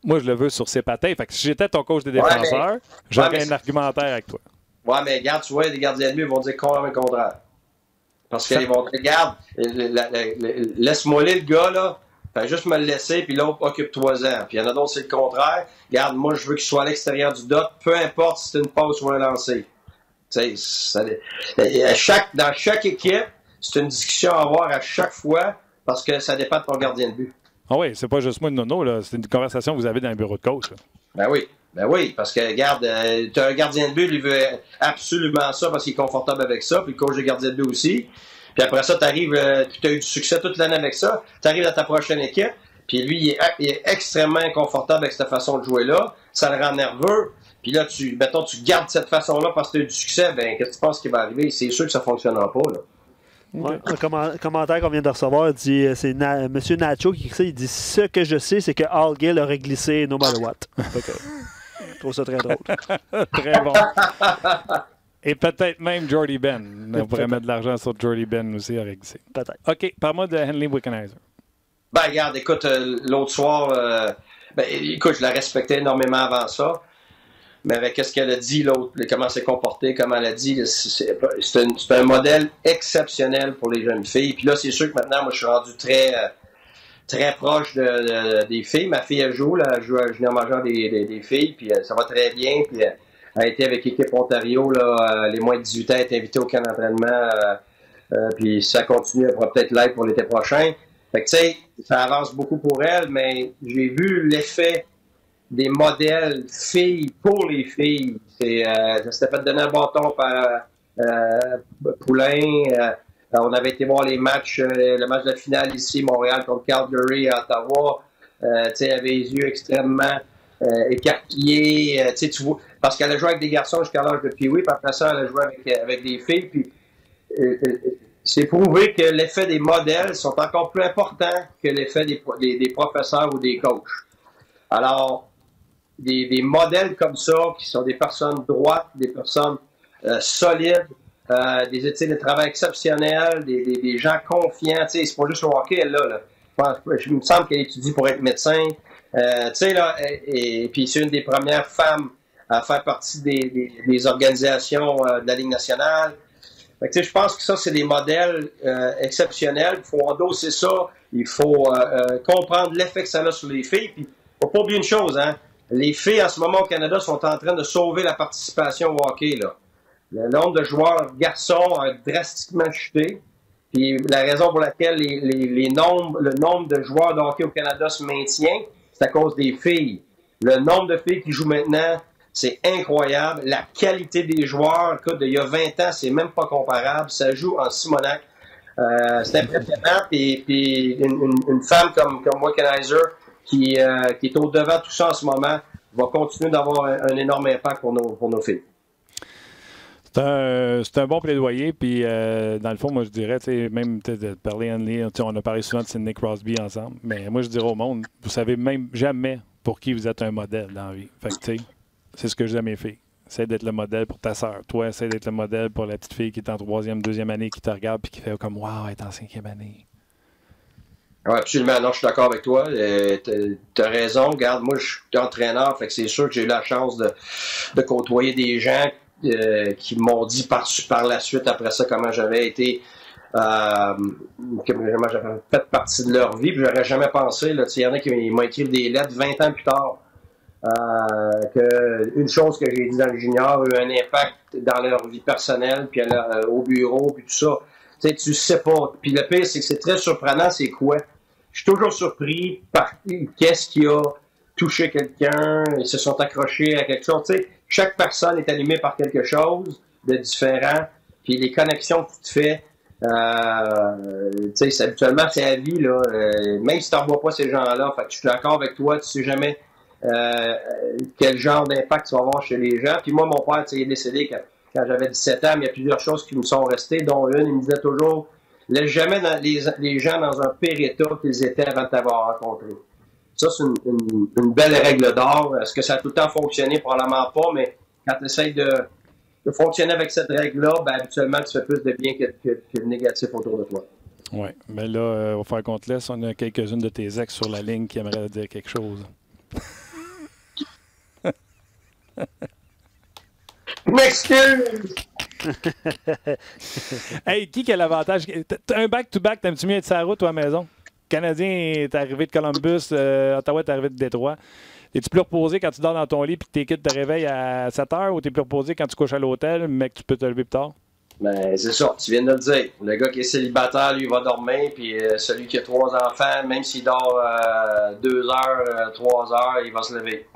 Moi, je le veux sur ses patins. Fait que si j'étais ton coach des défenseurs, j'aurais un argumentaire avec toi. Ouais, mais regarde, tu vois, les gardiens de but vont dire complètement le contraire. Parce qu'ils vont dire, regarde, laisse-moi le gars, là. Fait juste me le laisser, puis l'autre, occupe-toi-en. Puis il y en a d'autres, c'est le contraire. Regarde, moi, je veux qu'il soit à l'extérieur du dot, peu importe si c'est une passe ou un lancer. Tu sais, dans chaque équipe, c'est une discussion à avoir à chaque fois, parce que ça dépend de ton gardien de but. Ah oui, c'est pas juste moi de nono, là. C'est une conversation que vous avez dans le bureau de coach, là. Ben oui, parce que, regarde, tu as un gardien de but, lui veut absolument ça, parce qu'il est confortable avec ça, puis le coach de gardien de but aussi. Puis après ça, tu arrives, tu as eu du succès toute l'année avec ça, tu arrives à ta prochaine équipe, puis lui, il est extrêmement inconfortable avec cette façon de jouer-là, ça le rend nerveux, puis là, tu gardes cette façon-là parce que tu as eu du succès, ben qu'est-ce que tu penses qui va arriver? C'est sûr que ça ne fonctionnera pas, là. Ouais, un commentaire qu'on vient de recevoir dit c'est M. Nacho qui écrit ça, il dit ce que je sais, c'est que Al Gill aurait glissé no matter what. Je trouve ça très drôle. Très bon. Et peut-être même Jordy Ben. On pourrait mettre de l'argent sur Jordy Ben aussi avec ça. Peut-être. OK, parle-moi de Henley Wickenheiser. Ben, regarde, écoute, l'autre soir, écoute, je la respectais énormément avant ça. Mais avec ce qu'elle a dit, l'autre, comment elle s'est comportée, comment elle a dit, c'est un modèle exceptionnel pour les jeunes filles. Puis là, c'est sûr que maintenant, moi, je suis rendu très proche des filles. Ma fille, elle joue à junior major des filles, puis ça va très bien. Puis elle a été avec l'équipe Ontario, là, les moins de 18 ans, elle est invitée au camp d'entraînement. Puis si ça continue, elle pourra peut-être l'être pour l'été prochain. Fait que tu sais, ça avance beaucoup pour elle, mais j'ai vu l'effet des modèles filles pour les filles. Ça s'était fait donner un bâton par Poulain. On avait été voir les matchs, le match de la finale ici, Montréal contre Calgary à Ottawa. Elle avait les yeux extrêmement écarquillés. Tu vois, parce qu'elle a joué avec des garçons jusqu'à l'âge de Pee-wee, puis après ça, elle a joué avec des filles. Puis, c'est prouvé que l'effet des modèles sont encore plus importants que l'effet des professeurs ou des coachs. Alors, des modèles comme ça, qui sont des personnes droites, des personnes solides, des études de travail exceptionnelles, des gens confiants. Tu sais, c'est pas juste le hockey, là. Je me semble qu'elle étudie pour être médecin. Tu sais, là, et puis c'est une des premières femmes à faire partie des organisations de la Ligue nationale. Fait que, tu sais, je pense que ça, c'est des modèles exceptionnels. Il faut endosser ça. Il faut comprendre l'effet que ça a sur les filles. Puis, faut pas oublier une chose, hein. Les filles, en ce moment, au Canada, sont en train de sauver la participation au hockey, là. Le nombre de joueurs garçons a drastiquement chuté. Puis la raison pour laquelle le nombre de joueurs de hockey au Canada se maintient, c'est à cause des filles. Le nombre de filles qui jouent maintenant, c'est incroyable. La qualité des joueurs, écoute, il y a 20 ans, c'est même pas comparable. Ça joue en Simonac. C'est impressionnant. Puis une femme comme Wickenheiser, qui est au-devant de tout ça en ce moment, va continuer d'avoir un énorme impact pour nos filles. C'est un bon plaidoyer, puis dans le fond, moi je dirais, même de parler Henley, on a parlé souvent de Sidney Crosby ensemble, mais moi je dirais au monde, vous savez même jamais pour qui vous êtes un modèle dans la vie. Fait que tu sais, c'est ce que je dis à mes filles. Essaye d'être le modèle pour ta sœur. Toi, essaye d'être le modèle pour la petite fille qui est en 3e, 2e année, qui te regarde puis qui fait comme « Wow, elle est en 5e année ». Oui, absolument. Non, je suis d'accord avec toi. T'as raison. Regarde, moi, je suis entraîneur, fait que c'est sûr que j'ai eu la chance de côtoyer des gens qui m'ont dit par la suite, après ça, comment j'avais été, comment j'avais fait partie de leur vie, puis j'aurais jamais pensé, là, il y en a qui m'ont écrit des lettres 20 ans plus tard, que une chose que j'ai dit dans le junior a eu un impact dans leur vie personnelle, puis au bureau, puis tout ça. Tu sais pas. Puis le pire, c'est que c'est très surprenant, c'est quoi? Je suis toujours surpris par qu'est-ce qui a touché quelqu'un, ils se sont accrochés à quelque chose. Tu sais, chaque personne est animée par quelque chose de différent, puis les connexions que tu te fais, tu sais, habituellement, c'est la vie, là. Même si tu n'en vois pas ces gens-là, fait que je suis d'accord avec toi, tu sais jamais quel genre d'impact tu vas avoir chez les gens. Puis moi, mon père, il est décédé quand j'avais 17 ans, mais il y a plusieurs choses qui me sont restées, dont une, il me disait toujours, laisse jamais les gens dans un pire état qu'ils étaient avant de t'avoir rencontré. Ça, c'est une belle règle d'or. Est-ce que ça a tout le temps fonctionné? Probablement pas, mais quand tu essaies de fonctionner avec cette règle-là, ben, habituellement, tu fais plus de bien que de négatif autour de toi. Oui, mais là, il va falloir qu'on te laisse. On a quelques-unes de tes ex sur la ligne qui aimeraient dire quelque chose. M'excuse! Hey, qui a l'avantage? Un back-to-back, t'aimes-tu mieux être sur la route ou à la maison? Le Canadien est arrivé de Columbus, Ottawa est arrivé de Détroit. Es-tu plus reposé quand tu dors dans ton lit et que tes kids te réveillent à 7 heures ou t'es plus reposé quand tu couches à l'hôtel mais que tu peux te lever plus tard? Ben, c'est ça, tu viens de le dire. Le gars qui est célibataire, lui, il va dormir, puis celui qui a 3 enfants, même s'il dort 2 heures, 3 heures, il va se lever.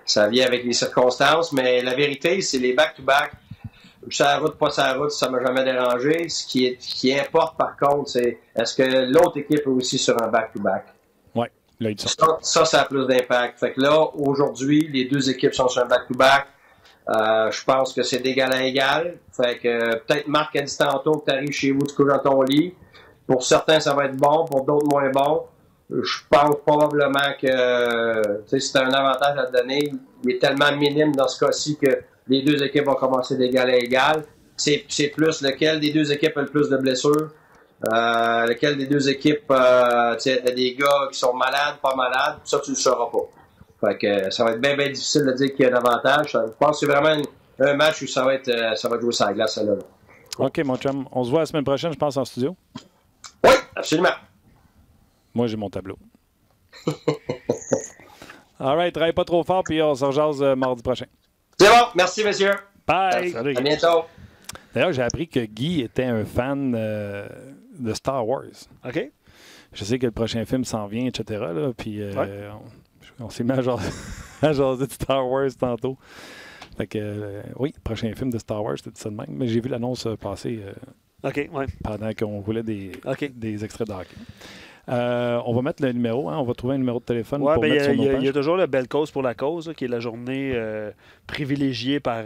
Ça vient avec les circonstances, mais la vérité, c'est les back-to-back. Sur la route, pas sur la route, ça m'a jamais dérangé. Ce qui importe, par contre, c'est est-ce que l'autre équipe est aussi sur un back-to-back? Oui, là, il sort. Ça a plus d'impact. Fait que là, aujourd'hui, les deux équipes sont sur un back-to-back. Je pense que c'est d'égal à égal. Fait que peut-être Marc a dit tantôt que tu arrives chez vous, tu couches dans ton lit. Pour certains, ça va être bon, pour d'autres, moins bon. Je pense probablement que c'est un avantage à te donner. Il est tellement minime dans ce cas-ci que les deux équipes vont commencer d'égal à égal. C'est plus lequel des deux équipes a le plus de blessures. Lequel des deux équipes a des gars qui sont malades, pas malades. Ça, tu ne le sauras pas. Fait que ça va être bien difficile de dire qu'il y a un avantage. Je pense que c'est vraiment un match où ça va être joué sur la glace, celle-là. OK, mon chum. On se voit la semaine prochaine, je pense, en studio. Oui, absolument. Moi, j'ai mon tableau. All right, travaille pas trop fort, puis on se rejase mardi prochain. C'est bon, merci, monsieur. Bye. À bientôt. D'ailleurs, j'ai appris que Guy était un fan de Star Wars. OK. Je sais que le prochain film s'en vient, etc. Là, puis, On s'est mis à jaser de Star Wars tantôt. Fait que, oui, prochain film de Star Wars, c'était ça de même. Mais j'ai vu l'annonce passer OK, ouais. pendant qu'on roulait des extraits de hockey. On va mettre le numéro, hein, on va trouver un numéro de téléphone pour mettre sur nos pages. Il y a toujours le Belle Cause pour la cause, là, qui est la journée privilégiée par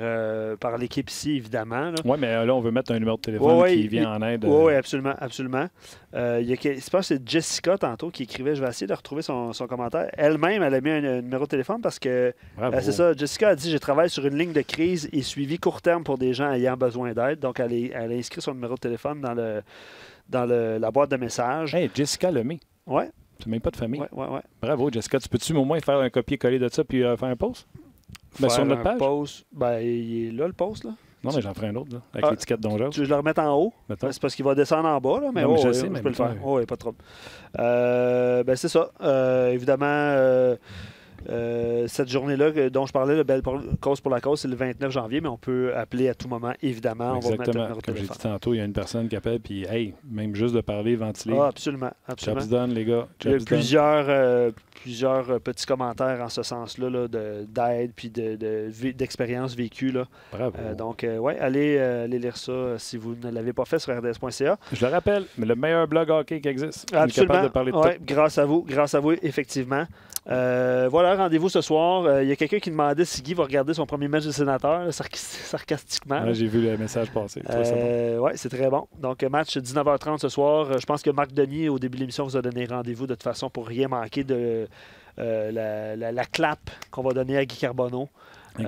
l'équipe ici, évidemment. Oui, mais là, on veut mettre un numéro de téléphone qui vient en aide. Oui, absolument, absolument. Je pense que c'est Jessica, tantôt, qui écrivait, je vais essayer de retrouver son commentaire. Elle-même, elle a mis un numéro de téléphone parce que, c'est ça, Jessica a dit « Je travaille sur une ligne de crise et suivi court terme pour des gens ayant besoin d'aide. » Donc, elle a inscrit son numéro de téléphone dans la boîte de messages. Hey, Jessica Lemay. Oui. Tu n'as même pas de famille. Oui. Bravo, Jessica. Tu peux-tu au moins faire un copier-coller de ça puis faire un post? Sur notre page? Post, il est là, le post, là. Non, mais j'en ferai un autre, là, avec l'étiquette Donjard. Tu veux que je le remette en haut? C'est parce qu'il va descendre en bas, là, mais, non, mais je sais, je peux le faire. Oui, pas de trouble. C'est ça. Évidemment, cette journée-là dont je parlais, le Belle Cause pour la cause, c'est le 29 janvier, mais on peut appeler à tout moment, évidemment. Exactement. On va mettre le numéro de Comme j'ai téléphone. dit tantôt, il y a une personne qui appelle, puis hey, même juste de parler, ventiler. Absolument. Jobs done, les gars. Il y a plusieurs petits commentaires en ce sens-là, là, d'aide puis d'expérience vécue. Là. Bravo. Donc, allez lire ça si vous ne l'avez pas fait sur rds.ca. Je le rappelle, mais le meilleur blog hockey qui existe. Absolument. On est capable de parler de tout. Grâce à vous, effectivement. Voilà, rendez-vous ce soir. Il y a quelqu'un qui demandait si Guy va regarder son premier match de sénateur, sarcastiquement. Ouais, j'ai vu le message passer. Oui, c'est très bon. Donc, match 19h30 ce soir. Je pense que Marc Denis, au début de l'émission, vous a donné rendez-vous de toute façon pour rien manquer de la clap qu'on va donner à Guy Carbonneau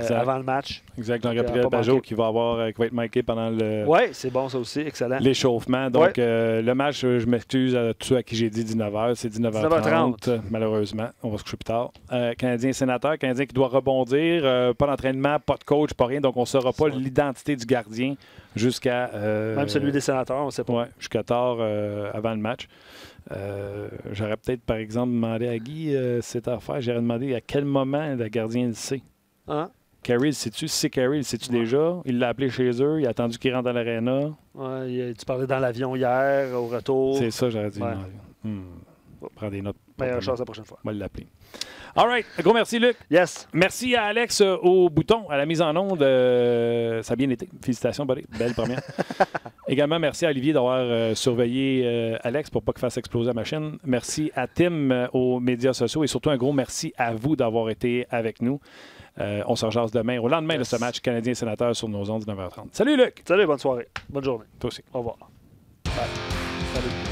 avant le match. Exact. Jean-Gabriel Pajot qui va être marqué pendant le... Oui, c'est bon ça aussi. Excellent. L'échauffement. Donc, le match, je m'excuse à tous ceux à qui j'ai dit 19h. C'est 19h30, malheureusement. On va se coucher plus tard. Canadien-Sénateur. Canadien qui doit rebondir. Pas d'entraînement, pas de coach, pas rien. Donc, on ne saura pas l'identité du gardien jusqu'à... Même celui des Sénateurs, on ne sait pas. Oui, jusqu'à tard avant le match. J'aurais peut-être, par exemple, demandé à Guy cette affaire. J'aurais demandé à quel moment le gardien le sait. Hein? Carey, le sais-tu? Si c'est Carey, le sais-tu déjà? Il l'a appelé chez eux. Il a attendu qu'il rentre dans l'aréna. Ouais, tu parlais dans l'avion hier, au retour. C'est ça, j'aurais dit. Prends des notes. Meilleure chance la prochaine fois. On va l'appeler. All right. Un gros merci, Luc. Yes. Merci à Alex au bouton, à la mise en onde. Ça a bien été. Félicitations, buddy. Belle première. Également, merci à Olivier d'avoir surveillé Alex pour pas qu'il fasse exploser la machine. Merci à Tim aux médias sociaux et surtout un gros merci à vous d'avoir été avec nous. On se rejase demain, au lendemain de ce match Canadien-Sénateur sur nos ondes 19h30. Salut, Luc. Salut, bonne soirée. Bonne journée. Toi aussi. Au revoir. Bye. Salut.